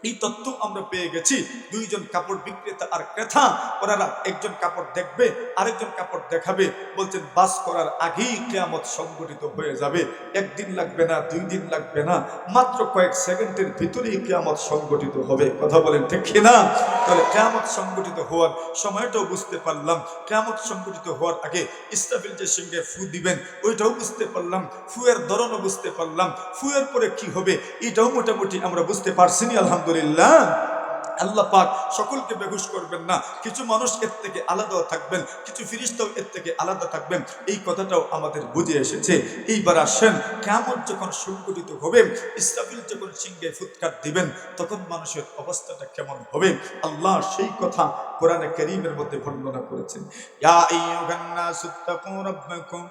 এই তথ্য আমরা পেয়ে গেছি। দুইজন কাপড় বিক্রেতা আর ক্রেতা, ওনারা একজন কাপড় দেখবে আরেকজন কাপড় দেখাবে, বলছেন বাস করার আগেই কিয়ামত সংগঠিত হয়ে যাবে। একদিন লাগবে না, 2 দিন লাগবে না, মাত্র কয়েক সেকেন্ডের ভিতরেই কিয়ামত সংগঠিত হবে। কথা বলেন ঠিক কিনা? তাহলে কিয়ামত সংগঠিত হওয়ার সময়টাও বুঝতে পারলাম। কিয়ামত সংগঠিত হওয়ার আগে ইসরাফিল যে সিংহে ফু দিবেন ওইটাও বুঝতে পারলাম, ফুয়ের ধরনও বুঝতে পারলাম, ফুয়ের পরে কি হবে এটাও মোটামুটি আমরা বুঝতে পারছি। আলহামদুলিল্লাহ। আল্লাহ পাক সকলকে বেহুশ করবেন না, কিছু মানুষ এর থেকে আলাদাও থাকবেন, কিছু ফেরেশতাও এর থেকে আলাদা থাকবেন। এই কথাটাও আমাদের বুঝে এসেছে। এইবার আসেন কিয়ামত যখন সংগঠিত হবে, ইসরাফিল যখন সিংহে ফুৎকার দিবেন তখন মানুষের অবস্থাটা কেমন হবে আল্লাহ সেই কথা কোরআনে কারীমের মধ্যে বর্ণনা করেছেন। ইয়া আইয়ুহান নাসু তাকু রাব্বাকুম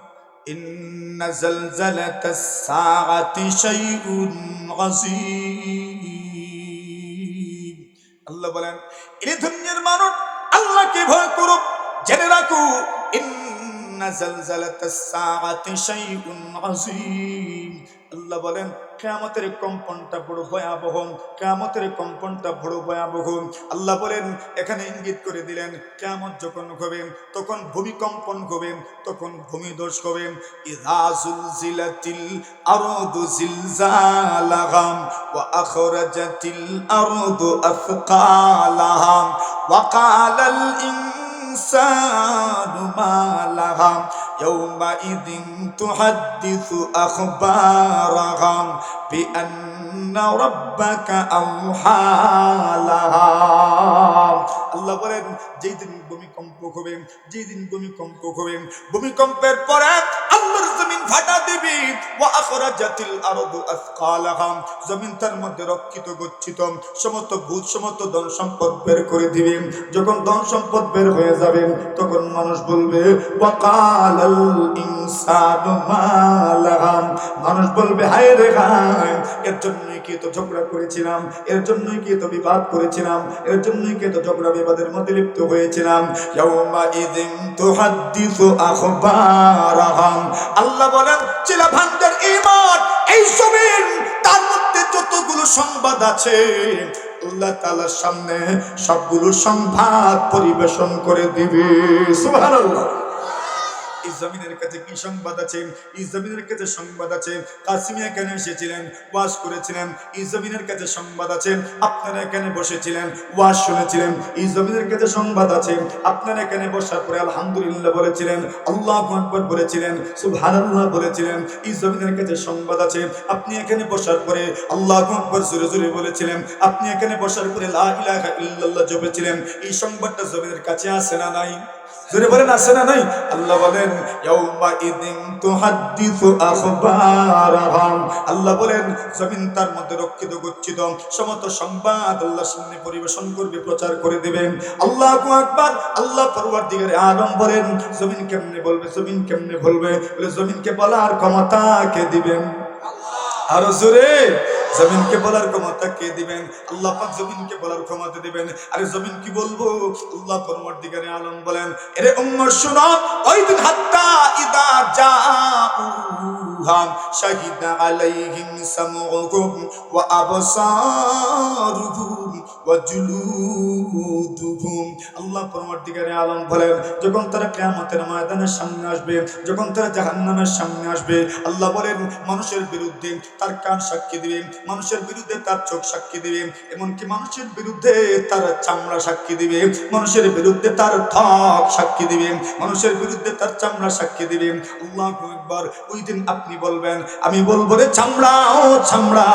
ইন্না জালজালাতাস সাআতি শাইউন আযীম। আল্লাহ বলেন এই দুনিয়ার মানুষ আল্লাহকে ভয় করো, জেনে রাখো ইন্না জালজালাতাস সাআতি শাইউন আযীম। আল্লাহ বলেন কিয়ামতের কম্পনটা বড় ভয়াবহ, কিয়ামতের কম্পনটা বড় ভয়াবহ। আল্লাহ বলেন এখানে ইঙ্গিত করে দিলেন কিয়ামত যখন হবে তখন ভূমিকম্পন হবে, তখন ভূমিধস হবে। ইযা যুলজিলাতিল আরদু জিলজালাহা ওয়া আখরাজাতিল আরদু আথকালাহা ওয়া ক্বালাল ইনসানু মা লাহা ইয়াওমাইদিন তুহাদ্দিসু আখবারাহা বিআন্না রাব্বাকা আওহা লাহা। আল্লাহ বলেন যেই দিন ভূমিকম্প হবে, যেই দিন ভূমিকম্প হবে, ভূমিকম্পের পরে আল্লাহর জমিন ফাটা দিবে। ওয়া আখরাজাতিল আরদু আথকালাহা, জমিন তার মধ্যে রক্ষিত গচ্ছিত সমস্ত ভূত সমস্ত ধন সম্পদ বের করে দিবে। যখন ধন সম্পদ বের হয়ে যাবে তখন মানুষ বলবে ওয়া ক্বালাল ইনসানু মা লাহা, মানুষ বলবে হায় রে হায়, এর জন্যই কি তো ঝগড়া করেছিলাম, এর জন্যই কি তো বিবাদ করেছিলাম, এর জন্যই কি তো ঝগড়া বিবাদের মধ্যে লিপ্ত হয়েছিলাম। ইয়াউমাইদিন তুহাদ্দিসু আখবারাহা। আল্লাহ বলেন চিলা ভান্ডার ঈমান এই জমিন তার মধ্যে যতগুলো সংবাদ আছে আল্লাহ তাআলার সামনে সবগুলো সংবাদ পরিবেশন করে দিবে। সুবহানাল্লাহ। এই জমিনের কাছে কি সংবাদ আছে? এই জমিনের কাছে সংবাদ আছে কাসিম এখানে এসেছিলেন, ওয়াজ করেছিলেন। এই জমিনের কাছে সংবাদ আছে আপনারা এখানে বসেছিলেন, ওয়াজ শুনেছিলেন। এই জমিনের কাছে সংবাদ আছে আপনারা এখানে বসার পরে আলহামদুলিল্লাহ বলেছিলেন, আল্লাহু আকবার বলেছিলেন, সুবহানাল্লাহ বলেছিলেন। এই জমিনের কাছে সংবাদ আছে আপনি এখানে বসার পরে আল্লাহু আকবার জোরে জোরে বলেছিলেন, আপনি এখানে বসার পরে লা ইলাহা ইল্লাল্লাহ জপেছিলেন। এই সংবাদটা জমিনের কাছে আছে না নাই? জোরে বলেন আছে না নাই? আল্লাহ বলেন ইয়াউমাইদিন তুহাদ্দিসু আখবারাহা। আল্লাহ বলেন জমিন তার মধ্যে রক্ষিত গচ্ছিত সমস্ত সংবাদ আল্লাহর সামনে পরিবেশন করবে, প্রচার করে দিবেন। আল্লাহু আকবার। আল্লাহ পরওয়ারদিগারে আলম বলেন জমিন কেমনে বলবে, জমিন কেমনে বলবে? বলে জমিনকে বলার ক্ষমতা কে দিবেন? আরো জোরে, জমিনকে বলার ক্ষমতা কে দিবেন? আল্লাহ পাক জমিনকে বলার ক্ষমতা দিবেন। আরে জমিন কি বলবো? আল্লাহ পরওয়ারদিগারে আলম বলেন এরে উম্মত শুনো, ওই দিন হাত্তা ইদা জাউহা শাহিদা আলাইহিম সামউহুম ওয়া আবসারুহুম ওয়া জুলুদুহুম। আল্লাহ পরবর্তীকারে আলম বলেন, যখন তারা কিয়ামতের ময়দানের সামনে আসবে, যখন তারা জাহান্নামের সামনে আসবে, আল্লাহ বলেন মানুষের বিরুদ্ধে তার কান সাক্ষী দিবে, মানুষের বিরুদ্ধে তার চোখ সাক্ষী দিবে, এমনকি মানুষের বিরুদ্ধে তার চামড়া সাক্ষী দিবে, মানুষের বিরুদ্ধে তার ত্বক সাক্ষী দিবে, মানুষের বিরুদ্ধে তার চামড়া সাক্ষী দিবে। আল্লাহু আকবার। ওই দিন আপনি বলবেন, আমি বলবো রে চামড়া, ও চামড়া,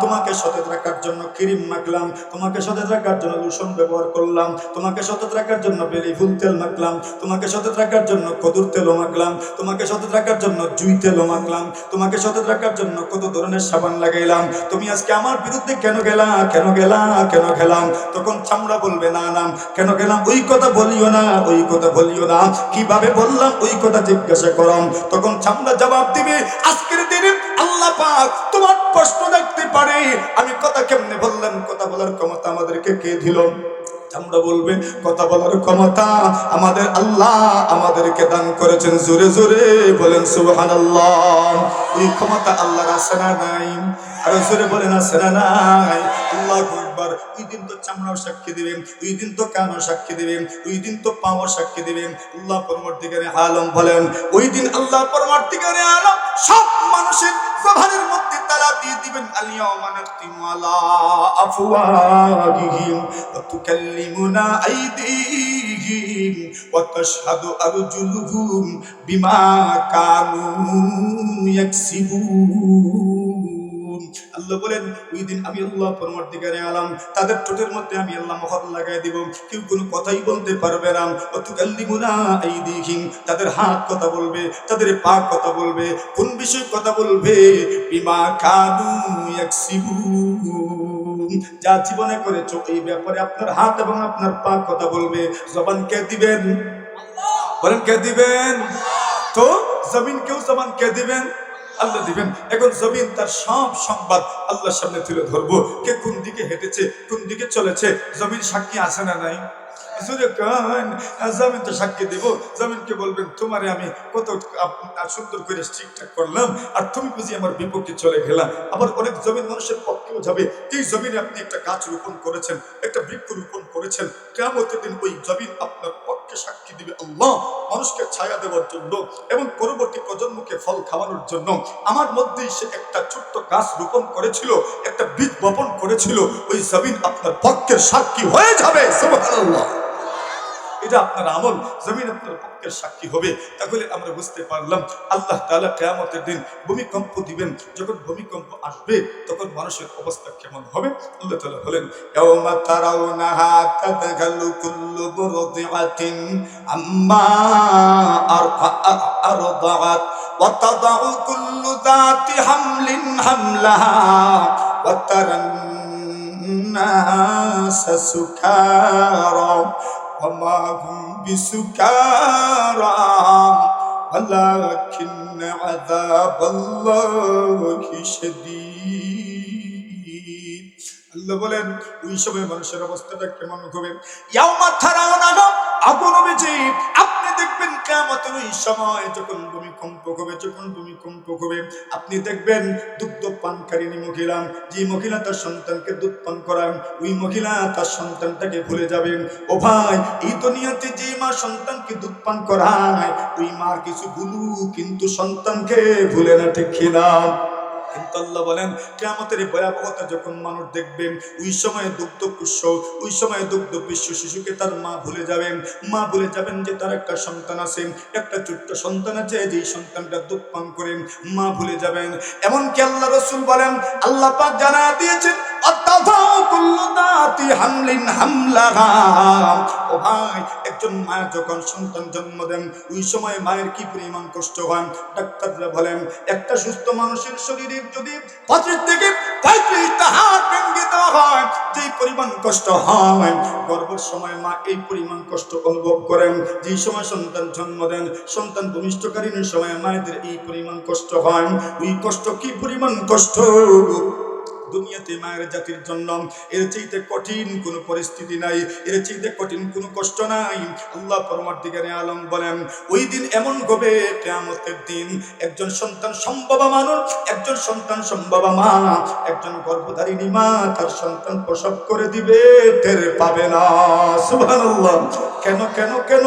তোমাকে সতেজ রাখার জন্য ক্রিম মাখলাম, তোমাকে সতেজ রাখার জন্য লোশন ব্যবহার করলাম, তোমাকে সতেজ রাখার জন্য বেলি ফুল তেল মাখলাম, তোমাকে সতেজ রাখার জন্য কদুর তেলও মাখলাম, তোমাকে সতেজ রাখার জন্য জুই তেলও মাখলাম, তোমাকে সতেজ রাখার জন্য কত ধরনের সাবান লাগাইলাম, তুমি আজকে আমার বিরুদ্ধে কেন গেলা, কেন গেলা, কেন গেলাম? তখন চামড়া বলবে, না না, কেন গেলাম ওই কথা বলিও না, ওই কথা বলিও না, কিভাবে বললাম ওই কথা জিজ্ঞাসা করম। তখন চামড়া জবাব দিবে, আজকের দিনে আল্লাহ পাক তোমার প্রশ্ন দেখতে পারে, আমি কথা কেমনে বললাম, কথা বলার ক্ষমতা আমাদেরকে কে দিল? চামড়া বলবে, কথা বলার ক্ষমতা আমাদের আল্লাহ আমাদেরকে দান করেছেন। জোরে জোরে বলেন সুবহানাল্লাহ। ওই ক্ষমতা আল্লাহর আছে না নাই? আর জোরে বলেন আছে না নাই? আল্লাহু আকবার। ওই দিন তো চামড়াও সাক্ষী দিবেন, ওই দিন তো কানও সাক্ষী দিবেন, ওই দিন তো পাও সাক্ষী দিবেন। আল্লাহ পরবর্তীকারে আলম বলেন, ওই দিন আল্লাহ পরবর্তীকারে আলম সব মানুষের জবানের মধ্যে তালা দিয়ে দিবেন, আল-ইয়াওমা নাখতিমু আলা আফওয়াহিহিম ওয়া তুকাল্লিমুনা আইদিহিম ওয়া তাশহাদু আরজুলুহুম বিমা কানু ইয়াকসিবুন। আল্লাহ বলেন, ওই দিন আমি আল্লাহ পরবর্তীকারে আলম তাদের ঠোঁটের মধ্যে আমি আল্লাহ মোহর লাগাই দিব, কেউ কোনো কথাই বলতে পারবে না। ওয়া তুকাল্লিমুনা আইদিহিম, তাদের হাত কথা বলবে, তাদের পা কথা বলবে। কোন বিষয় কথা বলবে? বিমা কানু ইয়াকসিবুন, যা জীবনে করেছো এই ব্যাপারে আপনার হাত এবং আপনার পা কথা বলবে। জবান কে দিবেন? বলেন কে দিবেন? তো জমিন কেউ জবান কে দিবেন? আল্লাহ দিবেন। এখন জমিন তার সব সংবাদ আল্লাহর সামনে তুলে ধরবো। কে কোন দিকে হেঁটেছে, কোন দিকে চলেছে, জমিন সাক্ষী আছে না নাই? জমিন তো সাক্ষী দেব। জমিনকে বলবেন, তোমারে আমি কত সুন্দর করে ঠিকঠাক করলাম, আর তুমি বুঝি আমার বিপক্ষে চলে গেলা। আবার অনেক জমিন মানুষের পক্ষেও যাবে। এই জমিনে আপনি একটা গাছ রোপণ করেছেন, একটা বৃক্ষ রোপণ করেছেন, কিয়ামতের দিন ওই জমিন আপনার পক্ষে সাক্ষী দিবে। আল্লাহ মানুষকে ছায়া দেওয়ার জন্য এবং পরবর্তী প্রজন্মকে ফল খাওয়ানোর জন্য আমার মধ্যেই সে একটা ছোট্ট গাছ রোপণ করেছিল, একটা বীজ বপন করেছিল, ওই জমিন আপনার পক্ষের সাক্ষী হয়ে যাবে। সুবহানাল্লাহ। এটা আপনার আমল, জমিন আপনার পক্ষের সাক্ষী হবে। তাহলে আমরা বুঝতে পারলাম আল্লাহ তাআলা কিয়ামতের দিন ভূমিকম্প দিবেন। যখন ভূমিকম্প আসবে তখন মানুষের অবস্থা কেমন হবে? আল্লাহ তাআলা বলেন, ইয়াওমা তারাউনাহা তাযহালু কুল্লু মুরদিআতিন আম্মা আরদাআত ওয়া তাদাউ কুল্লু যাতি হামলিন হামলাহা ওয়া তারান নাসা সুকারা وما هم بسكارى ولكن عذاب الله شديد। আল্লাহ বলেন, ওই সময় মানুষের অবস্থাটা কেমন হবে? ইয়াউমা তারাউনাহা, আগুন হবে যে আপনি দেখবেন কিয়ামতের ওই সময় যখন ভূমিকম্প হবে, যখন ভূমিকম্প হবে আপনি দেখবেন দুগ্ধ পানকারিনী মহিলা, যে মহিলা তার সন্তানকে দুধ পান করান, ওই মহিলা তার সন্তানটাকে ভুলে যাবেন। ও ভাই, এই দুনিয়াতে যে মা সন্তানকে দুধ পান করায় ওই মার কিছু ভুলু, কিন্তু সন্তানকে ভুলে না, ঠিক কিনা? কিন্তু আল্লাহ বলেন, কিয়ামতের ভয়াবহতা যখন মানুষ দেখবেন, ওই সময় দুগ্ধ পুষ্য, ওই সময় দুগ্ধ বিশ্ব শিশুকে তার মা ভুলে যাবেন। মা ভুলে যাবেন যে তার একটা সন্তান আছে, একটা ছোট্ট সন্তান আছে, যেই সন্তানটা দুধ পান করেন, মা ভুলে যাবেন। এমনকি আল্লাহ রাসূল বলেন, আল্লাহ পাক জানায়া দিয়েছেন, আত্তাফাউ কুল্লু দাতি হামলিন হামলাহা। ও ভাই, একজন মা যখন সন্তান জন্ম দেন ওই সময় মায়ের কি পরিমাণ কষ্ট হয়। ডাক্তাররা বলেন, একটা সুস্থ মানুষের শরীরে যদি 25 থেকে 35টা হাড় ভেঙে দেওয়া হয়, যেই পরিমাণ কষ্ট হয়, গর্ভের সময় মা এই পরিমাণ কষ্ট অনুভব করেন। যেই সময় সন্তান জন্ম দেন, সন্তান ভূমিষ্ঠকালীন সময় মায়েদের এই পরিমাণ কষ্ট হয়। ওই কষ্ট কি পরিমাণ কষ্ট দুনিয়াতে মায়ের জাতির জন্য এর চাইতে কঠিন কোনো পরিস্থিতি নাই, এর চাইতে কঠিন কোনো কষ্ট নাই। আল্লাহ পরমার্থিকারে আলম বলেন ওই দিন এমন হবে কিয়ামতের দিন একজন সন্তান সম্ভবা মানুষ, একজন সন্তান সম্ভবা মা, একজন গর্ভধারিণী মা তার সন্তান প্রসব করে দিবে, টের পাবে না। সুবহানাল্লাহ। কেন কেন কেন?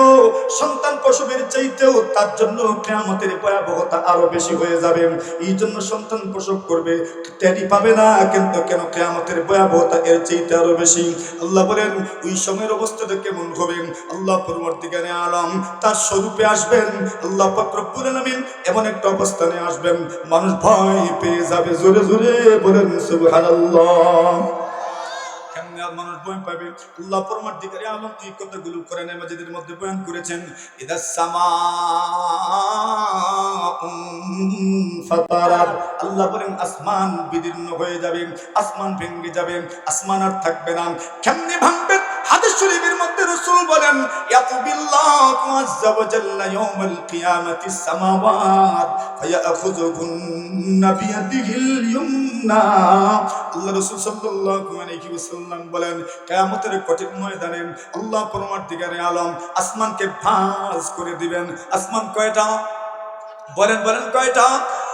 সন্তান প্রসবের চাইতেও তার জন্য কিয়ামতের ভয়াবহতা আরো বেশি হয়ে যাবে। এই জন্য সন্তান প্রসব করবে, টেরই পাবে না, কিন্তু কেন কিয়ামতের ভয়াবহতা এর চাইতে আরো বেশি। আল্লাহ বলেন ওই সময়ের অবস্থাটা কেমন হবে? আল্লাহ পরবর্তীকালে আলম তার স্বরূপে আসবেন। আল্লাহ পাক রব্বুল আলামিন এমন একটা অবস্থানে আসবেন মানুষ ভয় পেয়ে যাবে। জোরে জোরে বলেন সুবহানাল্লাহ। কেমনে মানুষ ভয় পাবে? আল্লাহ পরমার্থিকারী আলম এই কথাগুলো কোরআনের মাজিদের মধ্যে বয়ান করেছেন। ইদাস সামাউ ফাতারাত, আল্লাহ বলেন আসমান বিদীর্ণ হয়ে যাবে, আসমান ভেঙে যাবে, আসমান আর থাকবে না। কেমনে ভাঙবে? হাদিস শরীফের মধ্যে রাসূল বলেন ইয়াতুবিল্লাহু আযজা ওয়া জাল্লা ইয়াউমাল কিয়ামাতিস সামাওয়াত ফায়াখুযুহুন্না বিয়াদিহিল ইয়ুমনা। আল্লাহ রাসূল সাল্লাল্লাহু আলাইহি ওয়াসাল্লাম বলেন কিয়ামতের কঠিন ময়দানে আল্লাহ পরমার্থিকারে আলম আসমানকে ভাঁজ করে দিবেন। আসমান কয়টা? বলেন বলেন কয়টা?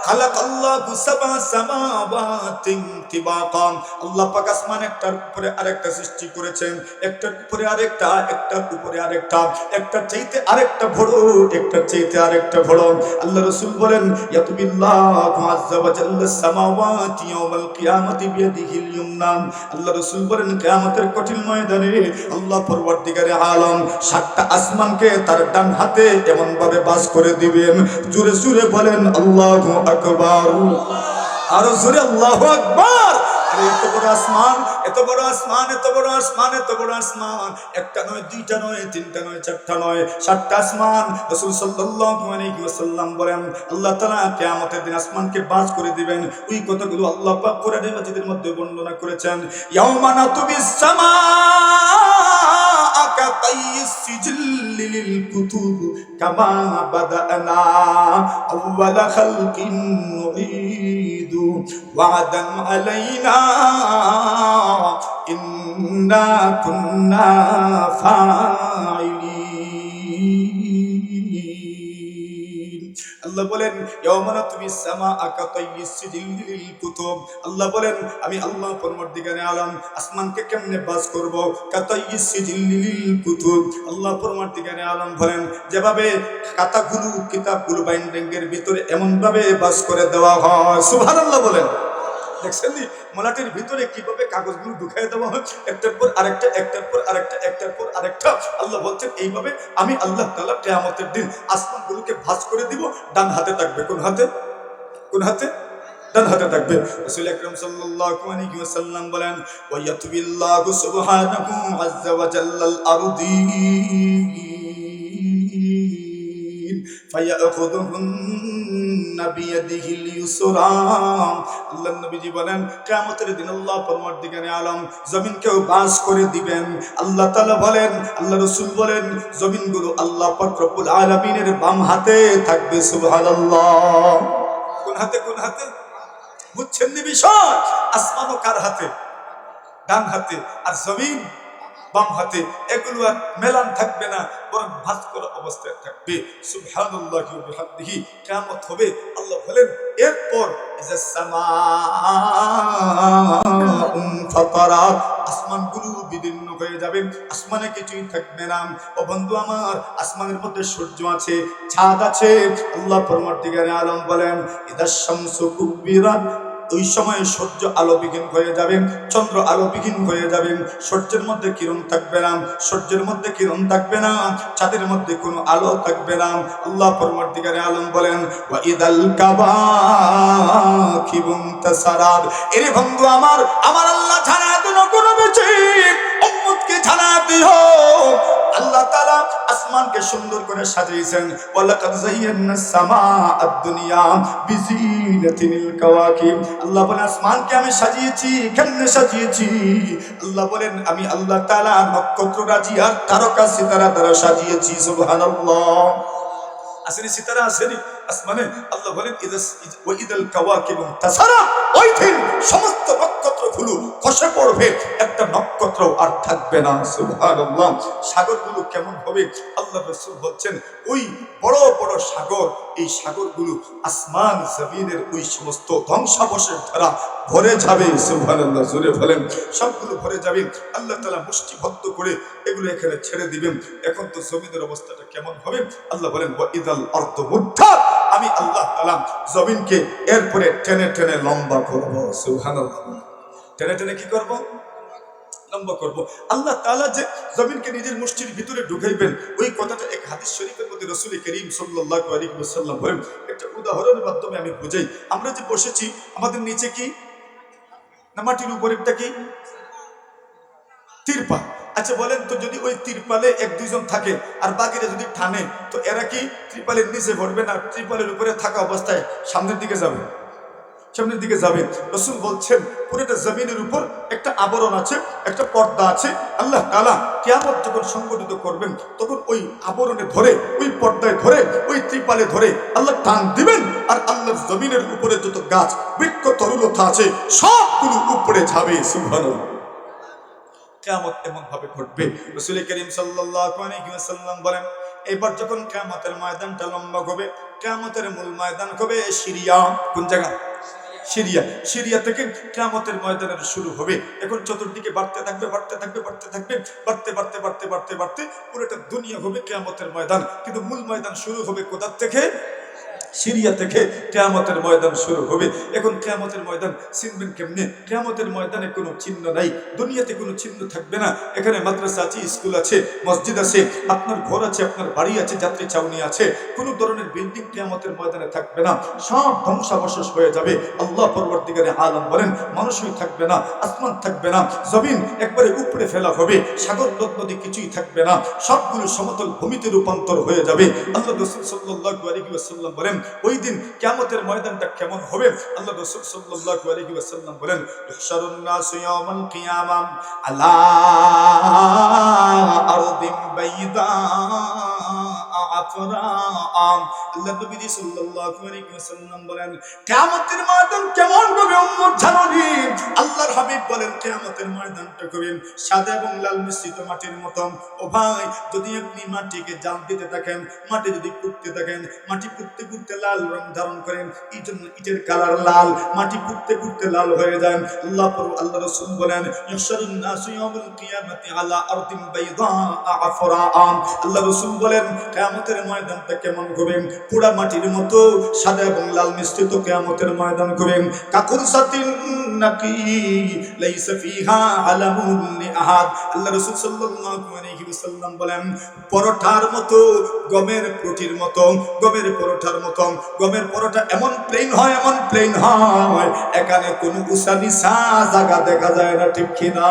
খালাকাল্লাহু সাবআ সামাওয়াতিন তিবাকাম, আল্লাহ পাক আসমান একটার উপরে আরেকটা সৃষ্টি করেছেন, একটার উপরে আরেকটা, একটার উপরে আরেকটা, একটার চাইতে আরেকটা বড়, একটার চাইতে আরেকটা বড়। আল্লাহ রাসূল বলেন ইয়াতুবিল্লাহু আযজা ওয়া জাল্লা সামাওয়াতি ইয়াউমাল কিয়ামাতি বিয়াদিহিল ইয়ুমনা। আল্লাহ রাসূল বলেন কিয়ামতের কঠিন ময়দানে আল্লাহ পরবর্তীকারে আলম সাতটা আসমানকে তার ডান হাতে এমন ভাবে বাস করে দিবেন। জোরে জোরে বলেন আল্লাহু আকবার। আরো জোরে আল্লাহু আকবার। আরে এত বড় আসমান, এত বড় আসমান, এত বড় আসমান, এত বড় আসমান, একটা নয়, দুইটা নয়, তিনটা নয়, চারটা নয়, সাতটা আসমান। রাসূল সাল্লাল্লাহু আলাইহি ওয়াসাল্লাম বলেন আল্লাহ তাআলা কিয়ামতের দিন আসমানকে বাজ করে দিবেন। ওই কথাগুলো আল্লাহ পাক কোরআনের মাজিদের মধ্যে বর্ণনা করেছেন। ইয়াউমা নাতুবিস সামা কাতাইয়িস সিজিল্লি লিল কুতুব কামা বাদানা আউওয়ালা খালকিন নুঈদু ওয়া'দান আলাইনা ইন্না কুন্না ফাইলিন। আল্লাহ বলেন ইয়াউমা নাতুবিস সামাআ কাতাইয়িস সিজিল্লি লিল কুতুব, আল্লাহ বলেন আমি আল্লাহ পরমার্থিকারে আলম আসমানকে কেমনে বাস করব? কাতাইয়িস সিজিল্লি লিল কুতুব, আল্লাহ পরমার্থিকারে আলম বলেন যেভাবে খাতাগুলো কিতাবগুলো বাইন্ডিংয়ের ভিতরে এমন ভাবে বাস করে দেওয়া হয়। সুবহানাল্লাহ বলেন। দেখছেন নি মোলাটের ভিতরে কিভাবে কাগজগুলো ঢুকাই দেওয়া হয়, একটার পর আরেকটা, একটার পর আরেকটা, একটার পর আরেকটা। আল্লাহ বলছেন এইভাবে আমি আল্লাহ তাআলা কিয়ামতের দিন আসমানগুলোকে ভাঁজ করে দিব। ডান হাতে থাকবে। কোন হাতে? কোন হাতে? ডান হাতে থাকবে। রাসূল আকরাম সাল্লাল্লাহু আলাইহি ওয়াসাল্লাম বলেন ওয়া ইয়াতুবিল্লাহু সুবহানাহু আযজা ওয়া জাল্লাল আরদিন ফায়াখুযুহুন্না বিয়াদিহিল ইউসরা। আল্লাহ নবীজি বলেন কিয়ামতের দিন আল্লাহ পরমার্থিকারে আলম জমিনকেও বাস করে দিবেন। আল্লাহ তাআলা বলেন, আল্লাহ রাসূল বলেন জমিনগুলো আল্লাহ পাক রব্বুল আলামিনের বাম হাতে থাকবে। সুবহানাল্লাহ। কোন হাতে? কোন হাতে? বুঝছেন নি বিষয়? আসমানও কার হাতে? ডান হাতে। আর জমিন বাম হাতে। এগুলো আর মেলান থাকবে না, বরং ভাঁজ করা অবস্থায় থাকবে। সুবহানাল্লাহি ওয়া বিহামদিহি। কিয়ামত হবে। আল্লাহ বলেন এরপর ইজাস সামাউ ফাতারাত, আসমানগুলো বিদীর্ণ হয়ে যাবে, আসমানে কিছুই থাকবে না। ও বন্ধু আমার, আসমানের মধ্যে সূর্য আছে, চাঁদ আছে। আল্লাহ পরমার্থিকারে আলম বলেন ইদাশ শামসু কুবিরাত, ওই সময় সূর্য আলোবিহীন হয়ে যাবেন, চন্দ্র আলোবিহীন হয়ে যাবেন, সূর্যের মধ্যে কিরণ থাকবে না, সূর্যের মধ্যে কিরণ থাকবে না, চাঁদের মধ্যে কোনো আলো থাকবে না। আল্লাহ পরমার্থিকারে আলম বলেন ওয়া ইদাল কাবাকিবুন তাসারাদ। এরে বন্ধু আমার, আমার আল্লাহ জানা দিল কোন বিষয় উম্মতকে জানা দিও। আল্লাহ তাআলা আসমানকে সুন্দর করে সাজিয়েছেন। ওয়ালাকাদ যায়্যানাস সামাআদ দুনিয়া বিজিনাতিল কাওয়াকিব। আল্লাহ বলেন আসমানকে আমি সাজিয়েছি। কেমনে সাজিয়েছি? আল্লাহ বলেন আমি আল্লাহ তাআলা নক্ষত্র রাজি আর তারকা সিতারা দ্বারা সাজিয়েছি। সুবহানাল্লাহ। আসেনি সিতারা? আসেনি? আসমানে। আল্লাহ বলেন ওয়াইদাল কাওয়াকিবু তাসারা, ওই দিন সমস্ত নক্ষত্রগুলো খসে পড়বে, একটা নক্ষত্র আর থাকবে না। সুবহানাল্লাহ। সাগরগুলো কেমন হবে? আল্লাহ রাসূল বলছেন ওই বড় বড় সাগর, এই সাগরগুলো আসমান জমিনের ওই সমস্ত ধ্বংসাবশেষ দ্বারা ভরে যাবে। সুবহানাল্লাহ, জোরে বলেন। সবগুলো ভরে যাবে। আল্লাহ তাআলা মুষ্টিবদ্ধ করে এগুলো এখানে ছেড়ে দিবেন। এখন তো জমিনের অবস্থাটা কেমন হবে? আল্লাহ বলেন ওয়াইদাল আরদু মুদ্দাত, আমি আল্লাহ তাআলা জমিনকে এরপরে টেনে টেনে লম্বা করব। সুবহানাল্লাহ। টেনে টেনে কি করব? লম্বা করব। আল্লাহ তাআলা যে জমিনকে নিজের মুষ্টির ভিতরে ঢুকাইবেন, ওই কথাটা এক হাদিস শরীফের মধ্যে রাসূল করিম সাল্লাল্লাহু আলাইহি ওয়াসাল্লাম বলেন। একটা উদাহরণের মাধ্যমে আমি বুঝাই। আমরা যে বসেছি, আমাদের নিচে কি না মাটির উপরেরটা কি? তিরপাল। আচ্ছা বলেন তো, যদি ওই তিরপালে এক দুইজন থাকে আর বাকিরা যদি টানে, তো এরা কি ত্রিপালের নিচে পড়বে না ত্রিপালের উপরে থাকা অবস্থায় সামনের দিকে যাবে? সামনের দিকে যাবে। রাসূল বলছেন পুরোটা জমিনের উপর একটা আবরণ আছে, একটা পর্দা আছে। আল্লাহ তাআলা কিয়ামত যখন সংগঠিত করবেন, তখন ওই আবরণে ধরে, ওই পর্দায় ধরে, ওই ত্রিপালে ধরে আল্লাহ টান দিবেন, আর আল্লাহর জমিনের উপরে যত গাছ বৃক্ষ তরুলতা আছে সবগুলো উপরে যাবে। সুবহানাল্লাহ। কিয়ামত এমন ভাবে ঘটবে। রাসূল করিম সাল্লাল্লাহু আলাইহি ওয়াসাল্লাম বলেন, এবার যখন কিয়ামতের ময়দানটা লম্বা হবে, কিয়ামতের মূল ময়দান হবে সিরিয়া। কোন জায়গা? সিরিয়া। সিরিয়া থেকে কিয়ামতের ময়দানের শুরু হবে। এখন চতুর্দিকে বাড়তে থাকবে, বাড়তে থাকবে, বাড়তে থাকবে, বাড়তে বাড়তে বাড়তে বাড়তে বাড়তে পুরোটা দুনিয়া হবে কিয়ামতের ময়দান। কিন্তু মূল ময়দান শুরু হবে কোথা থেকে? সিরিয়া থেকে কিয়ামতের ময়দান শুরু হবে। এখন কিয়ামতের ময়দান চিনবেন কেমনে? কিয়ামতের ময়দানে কোনো চিহ্ন নাই, দুনিয়াতে কোনো চিহ্ন থাকবে না। এখানে মাদ্রাসা আছে, স্কুল আছে, মসজিদ আছে, আপনার ঘর আছে, আপনার বাড়ি আছে, যাত্রী ছাউনি আছে, কোনো ধরনের বিল্ডিং কিয়ামতের ময়দানে থাকবে না। সব ধ্বংসাবশেষ হয়ে যাবে। আল্লাহ পরবর্তীকারে আলম বলেন মানুষই থাকবে না, আসমান থাকবে না, জমিন একবারে উপড়ে ফেলা হবে, সাগর নদ নদী কিছুই থাকবে না, সবগুলো সমতল ভূমিতে রূপান্তর হয়ে যাবে। আল্লাহ রাসূল সাল্লাল্লাহু আলাইহি ওয়াসাল্লাম বলেন ওই দিন কিয়ামতের ময়দানটা কেমন হবে? আল্লাহ রাসূল সাল্লাল্লাহু আলাইহি ওয়াসাল্লাম বলেন ইহশারুন নাসু ইয়াওমাল কিয়ামাম আলা আরদিন বাইদা আফরাআম। আল্লাহ নবী সাল্লাল্লাহু আলাইহি ওয়াসাল্লাম বলেন কিয়ামতের ময়দান কেমন হবে উম্মত জানেন? আল্লাহর হাবিব বলেন কিয়ামতের ময়দানটা হবে সাদা এবং লাল মিশ্রিত মাটির মতো। ও ভাই, যদি আপনি মাটিকে জাল দিতে থাকেন, মাটি যদি পুড়তে থাকেন, মাটি পুড়তে পুড়তে লাল রং ধারণ করেন, এই জন্য ইটের কালার লাল, মাটি পুড়তে পুড়তে লাল হয়ে যায়। আল্লাহ রাসূল বলেন ইহশারুন নাসু ইয়াউমাল কিয়ামাতি আলা আরদিন বাইদা আফরাআম। আল্লাহ রাসূল বলেন কিয়ামতের ময়দানটা কেমন হবে? পোড়া মাটির মতো সাদা এবং লাল মিশ্রিত কিয়ামতের ময়দান হবে। কাকুরসাতিন নাকি লাইসা ফিহা আলামুন লিআহাদ। আল্লাহ রাসূল সাল্লাল্লাহু আলাইহি ওয়াসাল্লাম বলেন পরোটার মতো, গমের রুটির মতো, গমের পরোটার মতো। গমের পরোটা এমন প্লেন হয়, এমন প্লেন হয়, এখানে কোনো উঁচা নিচা জায়গা দেখা যায় না, ঠিক কিনা?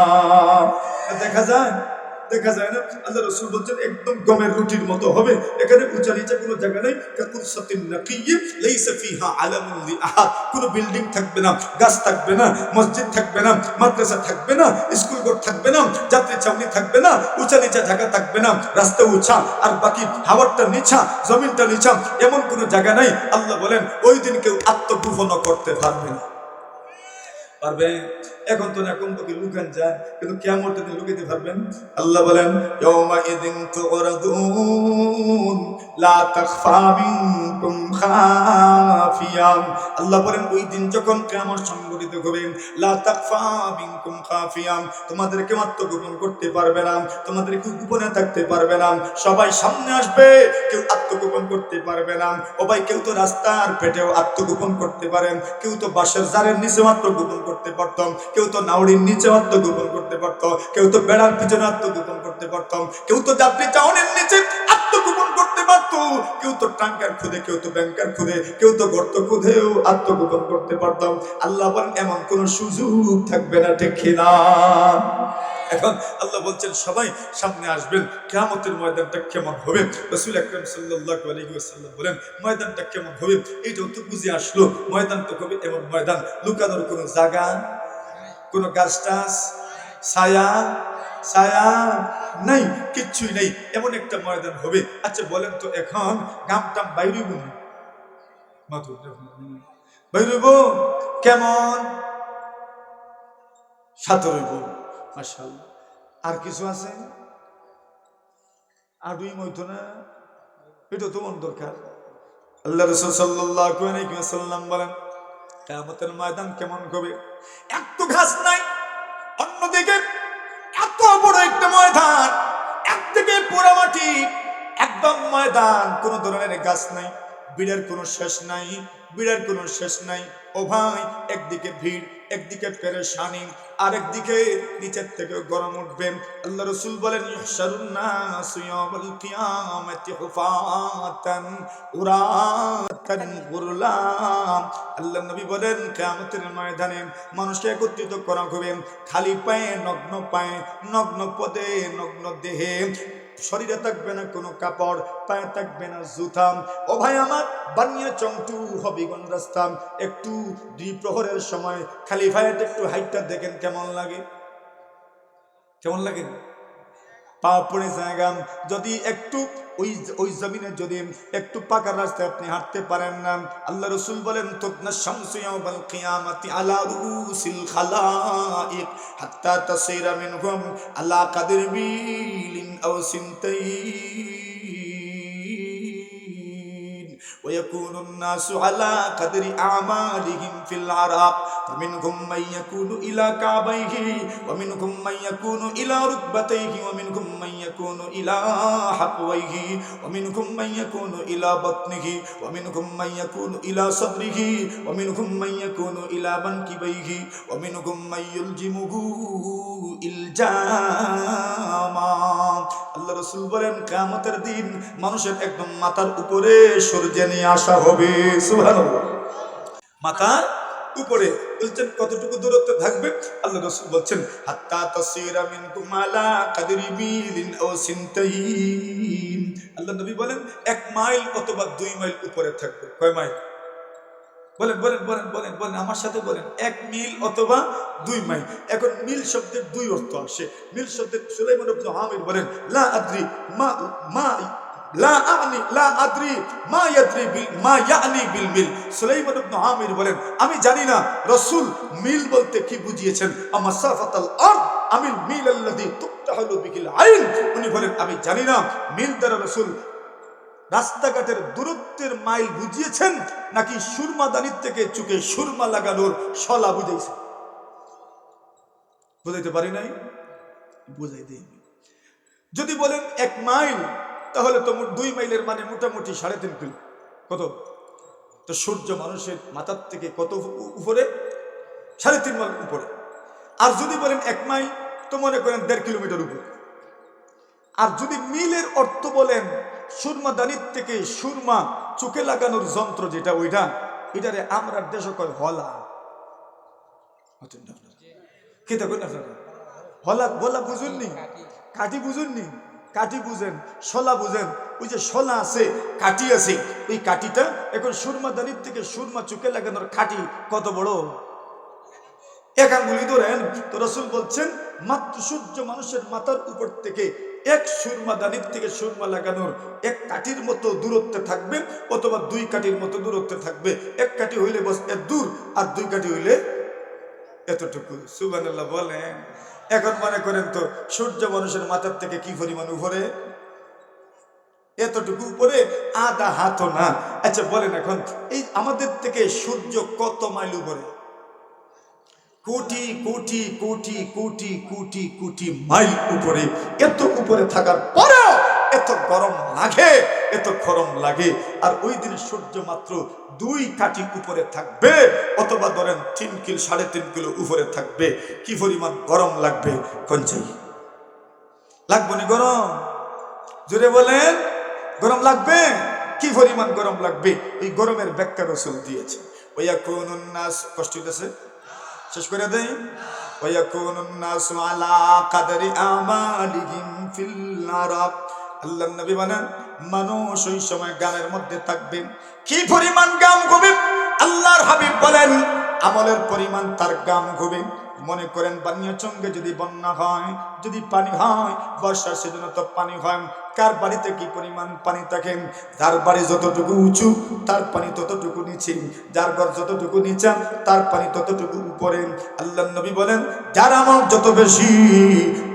দেখা যায়? দেখা যায় না। আল্লাহ রাসূল বলছেন একদম গমের রুটির মতো হবে, এখানে উঁচা নিচা কোনো জায়গা নেই। কাকুরসাতিন নাকিয়্যিন লাইসা ফিহা আলামুন লিআহাদ। কোনো বিল্ডিং থাকবে না, গাছ থাকবে না, মসজিদ থাকবে না, মাদ্রাসা থাকবে না, স্কুল ঘর থাকবে না, যাত্রী ছাউনি থাকবে না, উঁচা নিচা জায়গা থাকবে না, রাস্তা উঁচা আর বাকি হাওয়াটা নিচা, জমিনটা নিচা, এমন কোনো জায়গা নাই। আল্লাহ বলেন ওই দিন কেউ আত্মগোপন করতে পারবে না। পারবে? এখন তো না, কোন পক্ষে লুকান যায়, কিন্তু কিয়ামতের দিন লুকাইতে পারবেন? আল্লাহ বলেন ইয়াউমা ইযিন তুরাদুন লা তাখফা মিনকুম খাফিয়া। আল্লাহ বলেন ওই দিন যখন কিয়ামত সংঘটিত হবে, লা তাখফা মিনকুম খাফিয়া, তোমাদের কেউ আত্মগোপন করতে পারবে না, তোমাদের কেউ গোপনে থাকতে পারবে না, সবাই সামনে আসবে, কেউ আত্মগোপন করতে পারবে না। ও ভাই, কেউ তো রাস্তার পেটেও আত্মগোপন করতে পারেন, কেউ তো বাঁশের জারের নিচে আত্মগোপন করতে পারতাম, কেউ তো নাউড়ির নিচে আত্মগোপন করতে পারত, কেউ তো বেড়ার পিছনে আত্মগোপন করতে পারতাম, কেউ তো যাত্রী চাউনির নিচে আত্মগোপন করতে পারত, কেউ তো ট্যাঙ্কার খুদে, কেউ তো ব্যাংকার খুদে, কেউ তো গর্ত খুদেও আত্মগোপন করতে পারতাম। আল্লাহ বলেন এমন কোন সুযোগ থাকবে না, ঠিক না? এখন আল্লাহ বলছেন সবাই সামনে আসবেন, কিয়ামতের ময়দানটা কেমন হবে? রাসূল আকরাম সাল্লাল্লাহু আলাইহি ওয়াসাল্লাম বলেন ময়দানটা কেমন হবে? এইটাও তো বুঝে আসলো, ময়দানটা হবে এমন ময়দান লুকানোর কোনো জায়গা, কোনো গাছ টাছ, ছায়া ছায়া নাই, কিচ্ছুই নেই, এমন একটা ময়দান হবে। আচ্ছা বলেন তো এখন ঘাম টাম বাইরে বলি, বাইরব কেমন সাথে রইব মাশাআল্লাহ। আর কিছু আছে আডুই মইতো না, এটা তো মন দরকার। আল্লাহ রাসূল সাল্লাল্লাহু আলাইহি ওয়াসাল্লাম বলেন কিয়ামতের ময়দান কেমন হবে, একটু ঘাস নাই, অন্যদিকে এত বড় একটা ময়দান, একদিকে পোড়া মাটি, একদম ময়দান, কোন ধরনের গাছ নাই, ভিড়ের কোনো শেষ নাই, ভিড়ের কোনো শেষ নাই। ও ভাই, একদিকে ভিড়, একদিকে পেরেশানি, আর একদিকে নিচের থেকে গরম উঠবে। আল্লাহ রাসূল বলেন ইহশারুন নাসু ইয়াউমাল কিয়ামাতি হুফাতান উরাতান গুরলাম। আল্লাহ নবী বলেন কিয়ামতের ময়দানে মানুষকে একত্রিত করা হবে খালি পায়ে, নগ্ন পায়ে, নগ্ন পদে, নগ্ন দেহে, শরীরে থাকবে না কোনো কাপড়, পায়ে থাকবে না জুতা। ও ভাই আমার, বানিয়া চংটু হবিগঞ্জ রাস্তা, একটু দুই প্রহরের সময় খালি ভাইয়াটা একটু হাইটটা দেখেন কেমন লাগে, কেমন লাগে, পা পড়ে জায়গা। যদি একটু ওই জমিনে যদি একটু পাকা রাস্তায় আপনি হাঁটতে পারেন না, আল্লাহ রাসূল বলেন তুদনা শামসু ইয়াউমাল কিয়ামাতি আলা রুসিল খালাইক হাত্তা তাসিরা মিনহুম আলা কাদির বিলিন আও সিনতাইন ওয়া ইয়াকুনুন নাসু আলা কাদরি আমালিহিম ফিল আরাক فمنهم من يكون إلى كعبيه ومنهم من يكون إلى ركبتيه ومنهم من يكون إلى حقويه ومنهم من يكون إلى بطنه ومنهم من يكون إلى صدره ومنهم من يكون إلى منكبيه ومنهم من يلجمه ইলজামা। আল্লাহ রাসূল বলেন কিয়ামতের দিন মানুষের একদম মাথার উপরে সূর্য নিয়ে আসা হবে। সুবহানাল্লাহ। মাথার উপরে বলছেন কতটুকু দূরত্বে থাকবে, আল্লাহ রাসূল বলছেন হাত্তা তাসিরা মিনকুম আলা কাদরি বিলিন আও সিনতাইন। আল্লাহ নবী বলেন 1 মাইল অথবা 2 মাইল উপরে থাকবে। কয় মাইল? বলেন বলেন বলেন বলেন বলেন আমার সাথে বলেন। 1 মিল অথবা 2 মাইল। এখন মিল শব্দের 2 অর্থ আসে। মিল শব্দের সুলাইমান ইবনে আমির বলেন লা আদ্রি মা মা লা আনি লা আদ্রি মা ইয়াদ্রি বিল মা ইয়ানি বিল মিল। সুলাইমান ইবনে আমির বলেন আমি জানি না রাসূল মিল বলতে কি বুঝিয়েছেন। আমাসাফাতাল আরদ আমিল মিল আল্লাযী তুকতাহালু বিহিল আইন। উনি বলেন আমি জানি না মিল দ্বারা রাসূল রাস্তাঘাটের দূরত্বের মাইল বুঝিয়েছেন নাকি সুরমাদানির থেকে চুকে সুরমা লাগানোর শলা বুঝাইছে। বুঝাইতে পারি নাই, বুঝাই দেই। যদি বলেন 1 মাইল তাহলে তো 2 মাইলের মানে মোটামুটি 3.5 কিলো। কত? তো সূর্য মানুষের মাথার থেকে কত উপরে? 3.5 মাইল উপরে। আর যদি বলেন 1 মাইল তো মনে করেন 1.5 কিলোমিটার উপরে। আর যদি মিলের অর্থ বলেন সুরমাদানির থেকে সুরমা চোখে লাগানোর যন্ত্র যেটা, ওইটা এটারে আমরা দেশে কয় হলা। কি দেখুন আপনারা হলা বলা বুঝুননি, কাঠি বুঝুননি, কাঠি বুঝেন, শলা বুঝেন। ওই যে শলা আছে, কাঠি আছে, ওই কাঠিটা এখন সুরমাদানির থেকে সুরমা চোখে লাগানোর কাঠি কত বড়, 1 আঙ্গুলি ধরেন। তো রাসূল বলছেন মাত্র সূর্য মানুষের মাথার উপর থেকে 1 সুরমাদানির থেকে সুরমা লাগানোর 1 কাঠির মতো দূরত্বে থাকবে অথবা 2 কাঠির মতো দূরত্বে থাকবে। 1 কাঠি হইলে বস এত দূর, আর 2 কাঠি হইলে এতটুকু। সুবহানাল্লাহ বলেন। এখন মনে করেন তো সূর্য মানুষের মাথার থেকে কি পরিমাণ উপরে? এতটুকু উপরে, আধা হাতও না। আচ্ছা বলেন এখন এই আমাদের থেকে সূর্য কত মাইল উপরে? কোটি কোটি কোটি কোটি কোটি কোটি মাইল উপরে। এত উপরে থাকার পরেও এত গরম লাগে, এত গরম লাগে। আর ওই দিন সূর্য মাত্র 2 কাঠি উপরে থাকবে অথবা ধরেন 3 কিলো 3.5 কিলো উপরে থাকবে। কি পরিমাণ গরম লাগবে কোন চাই? লাগবে না গরম? জোরে বলেন, গরম লাগবে? কি পরিমাণ গরম লাগবে? এই গরমের ব্যাখ্যা রাসূল দিয়েছে। ওয়ায়াকুনুন নাস, কষ্ট হইতেছে শেষ করে দেই। ওয়ায়াকুনুন নাসু আলা কাদরি আমালিহিম ফিল আরাক। আল্লাহর নবী বলেন মানুষ ওই সময় গামের মধ্যে থাকবে। কি পরিমাণ গাম হবে? আল্লাহর হাবিব বলেন আমলের পরিমাণ তার গাম হবে। মনে করেন বানিয়াচঙ্গে যদি বন্যা হয়, যদি পানি হয় বর্ষার সিজনে তো পানি হয়, কার বাড়িতে কি পরিমাণ পানি থাকে, যার বাড়ি যতটুকু উঁচু তার পানি ততটুকু নিচে, যার ঘর যতটুকু নিচা তার পানি ততটুকু উপরে। আল্লাহর নবী বলেন যার আমল যত বেশি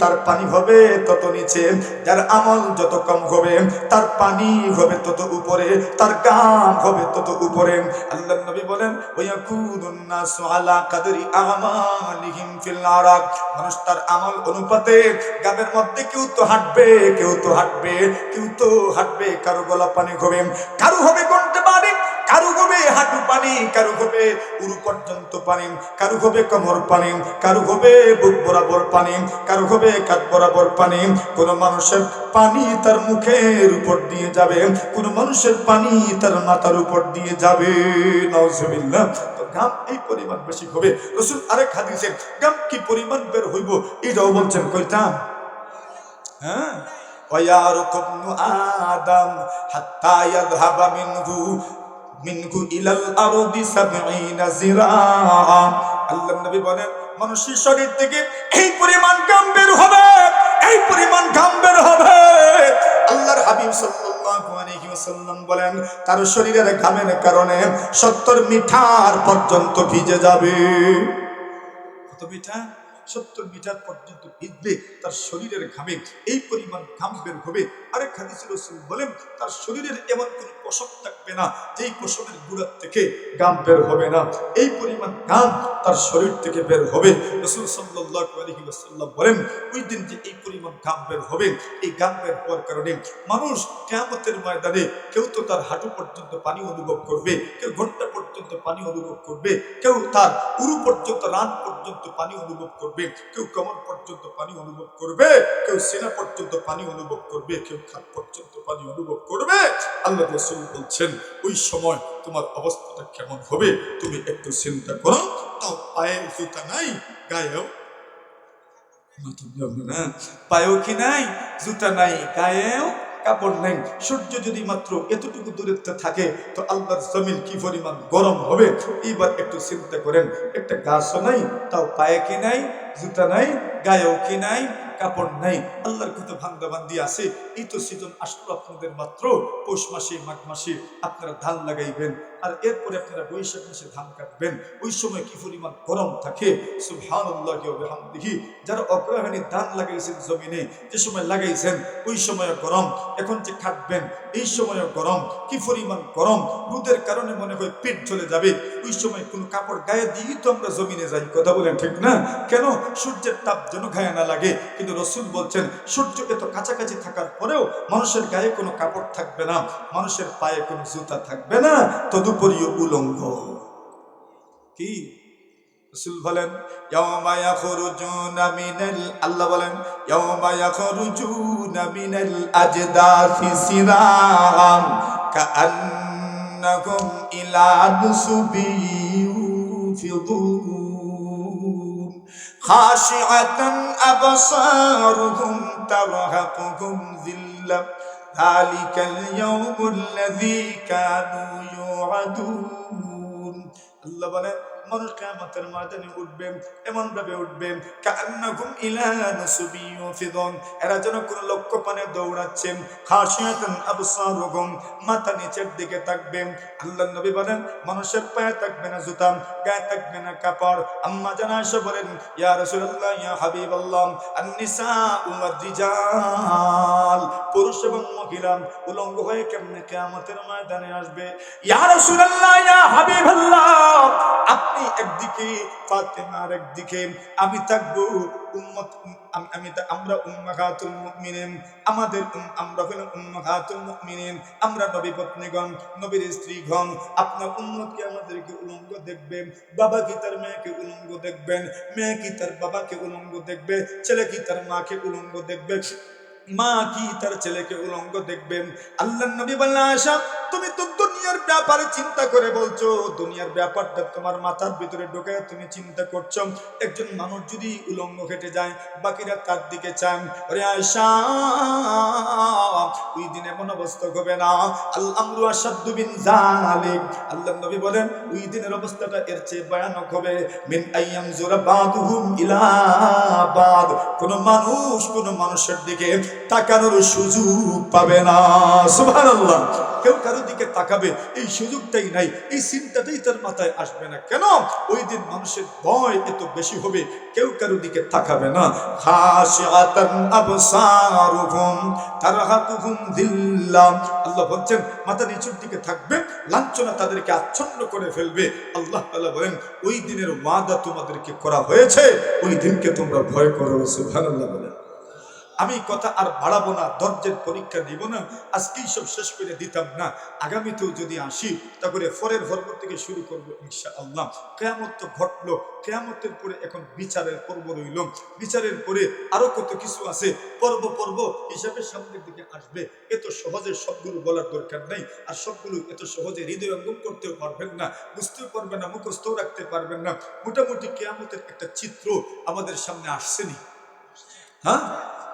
তার পানি হবে তত নিচে, যার আমল যত কম হবে তার পানি হবে তত উপরে, তার গাম হবে তত উপরে। আল্লাহর নবী বলেন ওয়াকুনুন নাসু আলা কাদরি আমালিহিম ফিল আরাক, মানুষ তার আমল অনুপাতে গাবের মধ্যে কেউ তো হাঁটবে, কেউ তো হাঁটবে, কেউ তো হাঁটবে, কারো গলা পানি হবে, কারো হবে গন্ডে পানি, কারো হবে হাঁটু পানি, কারো হবে উরু পর্যন্ত পানি, কারো হবে কোমর পানি, কারো হবে বুক বরাবর পানি, কারো হবে কাঁধ বরাবর পানি। কোন মানুষের পানি তার মুখের উপর দিয়ে যাবে, কোন মানুষের পানি তার মাথার উপর দিয়ে যাবে। নাউজুবিল্লাহ। তো ঘাম এই পরিমাণ বেশি হবে। রাসূল আরেক হাদিসে ঘাম কি পরিমাণ বের হইব এটাও বলছেন, কইতাম হ্যাঁ ওয়ায়ারকুবনু আদম হাত্তা ইয়াযহাবা মিনহু ইলাল আরদি ৭০ জিরাআ। আল্লাহর নবী বলেন মানুষের শরীর থেকে এই পরিমাণ ঘাম বের হবে, এই পরিমাণ ঘাম বের হবে। আল্লাহর হাবিব সাল্লাল্লাহু আলাইহি ওয়াসাল্লাম বলেন তার শরীরের ঘামের কারণে ৭০ মিটার পর্যন্ত ভিজে যাবে। কত মিটার? ৭০ মিটার পর্যন্ত ভিজবে তার শরীরের ঘামে, এই পরিমাণ ঘাম বের হবে। আরেক হাদিসে রাসূল বলেন তার শরীরের এমন কোন পশম থাকবে না যেই পশমের গুড়া থেকে ঘাম বের হবে না, এই পরিমাণ ঘাম তার শরীর থেকে বের হবে। রাসূল সাল্লাল্লাহু আলাইহি ওয়াসাল্লাম বলেন ওই দিন যে এই পরিমাণ ঘাম বের হবে, এই ঘাম বের হওয়ার কারণে মানুষ কিয়ামতের ময়দানে কেউ তো তার হাঁটু পর্যন্ত পানি অনুভব করবে, কেউ ঘন্টা পর্যন্ত পানি অনুভব করবে, কেউ তার উরু পর্যন্ত রান পর্যন্ত পানি অনুভব করবে, কেউ কোমর পর্যন্ত পানি অনুভব করবে, কেউ সিনা পর্যন্ত পানি অনুভব করবে, কেউ খাট পর্যন্ত পানি অনুভব করবে। আল্লাহ রাসূল বলছেন ওই সময় তোমার অবস্থাটা কেমন হবে তুমি একটু চিন্তা করো। তাও পায়ে জুতা নাই, গায়েও পায়েও কি নাই, জুতা নাই, গায়েও কাপড় নাই। সূর্য যদি মাত্র এতটুকু দূরত্বে থাকে তো আল্লাহর জমিন কি পরিমাণ গরম হবে। এইবার একটু চিন্তা করেন, একটা গাছও নাই, তাও পায়ে কি নাই, জুতা নাই, গায়েও কি নাই, কাপড় নাই। আল্লাহর কত বান্দা বান্দি আছে। এই তো সিজন আসলো আপনাদের মাত্র পৌষ মাসে, মাঘ মাসে আপনারা ধান লাগাইবেন, আর এরপরে আপনারা বৈশাখ মাসে ধান কাটবেন। ওই সময় কি পরিমাণ গরম থাকে সুবহানাল্লাহি ওয়া বিহামদিহি। যারা অগ্রহায়ণে ধান লাগাইছেন জমিনে, যে সময় লাগাইছেন ওই সময় গরম, এখন যে কাটবেন এই সময় গরম, কি পরিমাণ গরম। রোদের কারণে মনে হয় পেট চলে যাবে। ওই সময় কোনো কাপড় গায়ে দিয়ে তো আমরা জমিনে যাই, কথা বলেন ঠিক না? কেন? সূর্যের তাপ যেন গায়ে না লাগে। কিন্তু রাসূল বলছেন সূর্য এত কাছাকাছি থাকার পরেও মানুষের গায়ে কোনো কাপড় থাকবে না, মানুষের পায়ে কোনো জুতা থাকবে না, তদুপরিও উলঙ্গ। কি রাসূল বলেন ইয়াউমা ইয়াখরুজুনা মিনাল, আল্লাহ বলেন ইয়াউমা ইয়াখরুজুনা মিনাল আজদাসি সিরাআম কাআন্নাহুম ইলা নুসুবিন ইউফিদুন খাশিআতান আবসারুহুম তারহাকুহুম যিল্লাহ যালিকাল ইয়াউমুল্লাযী কানূ ইউআদুন। আল্লাহ বলেন মানুষ কিয়ামতের ময়দানে উঠবে, এমন ভাবে উঠবে কাআন্নাহুম ইলা নুসুবি ইউফিদুন, এরা যেন কোন লক্ষ্য পানে দৌড়াচ্ছে। খাশিয়াতান আবসারুহুম, মাথা নিচের দিকে থাকবে। আল্লাহর নবী বলেন মানুষের পায়ে থাকবে না জুতা, গায়ে থাকবে না কাপড়। আম্মা জান আয়েশা বলেন ইয়া রাসূলুল্লাহ ইয়া হাবিবাল্লাহ আন-নিসাউ ওয়ার-রিজাল, পুরুষ এবং মহিলা উলঙ্গ হয়ে কেমনে কিয়ামতের ময়দানে আসবে? ইয়া রাসূলুল্লাহ ইয়া হাবিবাল্লাহ, আপনি একদিকে, ফাতেমা আরেকদিকে, আমি থাকবো উম্মত, আমরা উম্মাহাতুল মুমিনিন, আমাদের আমরা হলাম উম্মাহাতুল মুমিনিন, আমরা নবী পত্নীগণ, নবীর স্ত্রীগণ। আপনার উম্মতকে আমাদেরকে উলঙ্গ দেখবেন, বাবা কি তার মেয়েকে উলঙ্গ দেখবেন, মেয়ে কি তার বাবাকে উলঙ্গ দেখবে, ছেলে কি তার মাকে উলঙ্গ দেখবে, মা কি তার ছেলেকে উলঙ্গ দেখবেন। আল্লাহর নবী বললেন আয়েশা তুমি তো দুনিয়ার ব্যাপারে চিন্তা করে বলছো, দুনিয়ার ব্যাপারটা তোমার মাথার ভিতরে ঢোকে, তুমি চিন্তা করছো একজন মানুষ যদি উলঙ্গ হেঁটে যায় বাকিরা তার দিকে চান। ওরে আয়েশা ওই দিনে এমন অবস্থা হবে না। আল আমরু আশাদ্দু মিন যালিক, আল্লাহর নবী বলেন ওই দিনের অবস্থাটা এর চেয়ে ভয়ানক হবে। মিন আইয়াম জুরা বাদুহুম ইলা বাদ, কোন মানুষের দিকে তাকানোর সুযোগ পাবে না। সুবহানাল্লাহ। কেউ কারো দিকে তাকাবে এই সুযোগটাই নাই, এই চিন্তাটাই তার মাথায় আসবে না। কেন? ওই দিন মানুষের ভয় এত বেশি হবে, কেউ কারো দিকে তাকাবে না। খাশিআতান আবসারুহুম তারহাকুহুম যিল্লাহ, আল্লাহ বলছেন মাথা নিচুর দিকে থাকবে, লাঞ্ছনা তাদেরকে আচ্ছন্ন করে ফেলবে। আল্লাহ তাআলা বলেন ওই দিনের ওয়াদা তোমাদেরকে করা হয়েছে, ওই দিনকে তোমরা ভয় করো। সুবহানাল্লাহ বলেন। আমি কথা আর বাড়াবো না, ধৈর্যের পরীক্ষা দিব না, আজকেই সব শেষ করে দিতাম না। আগামীতেও যদি আসি তারপরে পরের পর্ব থেকে শুরু করবো ইনশাআল্লাহ। কিয়ামত তো ঘটলো, কিয়ামতের পরে এখন বিচারের পর্ব রইল, বিচারের পরে আরো কত কিছু আছে, পর্ব হিসাবে সামনের দিকে আসবে। এত সহজে সবগুলো বলার দরকার নাই, আর সবগুলো এত সহজে হৃদয়ঙ্গম করতেও পারবেন না, বুঝতেও পারবেন না, মুখস্থও রাখতে পারবেন না। মোটামুটি কিয়ামতের একটা চিত্র আমাদের সামনে আসছেনি। হ্যাঁ,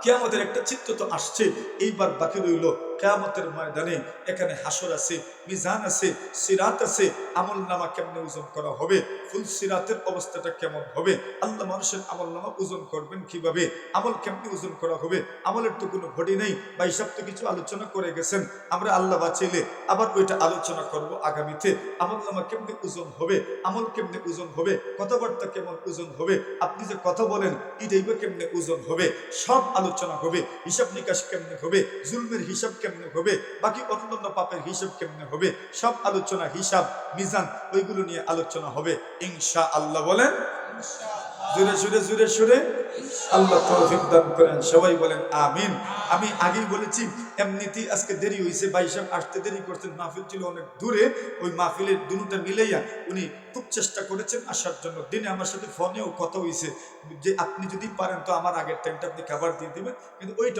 কিয়ামতের একটা চিত্র তো আসছে। এইবার বাকি রইল কিয়ামতের ময়দানে, এখানে হাসর আছে, মিজান আছে, সিরাত আছে, আমল নামা কেমনে ওজন করা হবে, ফুল সিরাতের অবস্থাটা কেমন হবে, আল্লাহ মানুষের আমল নামা ওজন করবেন কিভাবে, আমল কেমনে ওজন করা হবে। আমলের তো কোনো ঘটি নেই, বা হিসাব তো কিছু আলোচনা করে গেছেন, আমরা আল্লাহ বাঁচাইলে আবার ওইটা আলোচনা করব আগামীতে। আমল নামা কেমনে ওজন হবে, আমল কেমনে ওজন হবে, কথাবার্তা কেমন ওজন হবে, আপনি যে কথা বলেন এটাই বা কেমনে ওজন হবে, সব আলোচনা হবে। হিসাব নিকাশ কেমনে হবে, জুলমের হিসাব কেমনে হবে, বাকি অন্যান্য পাপের হিসাব কেমনে হবে, সব আলোচনা, হিসাব, মিজান, ওইগুলো নিয়ে আলোচনা হবে ইনশাআল্লাহ। বলেন জুরে সুরে আল্লাহ তৌফিক দান করেন, সবাই বলেন আমিন। আমি আগেই বলেছি এমনিতেই আজকে দেরি হয়েছে, ভাই সাহেব আসতে দেরি করছেন, মাহফিল ছিল অনেক দূরে, ওই মাহফিলের দুটা মিলাইয়া উনি খুব চেষ্টা করেছেন আসার জন্য। দিনে আমার সাথে ফোনেও কথা হয়েছে যে আপনি যদি পারেন তো আমার আগের টাইমটা আপনি খাবার দিয়ে দিবেন, কিন্তু ওইটা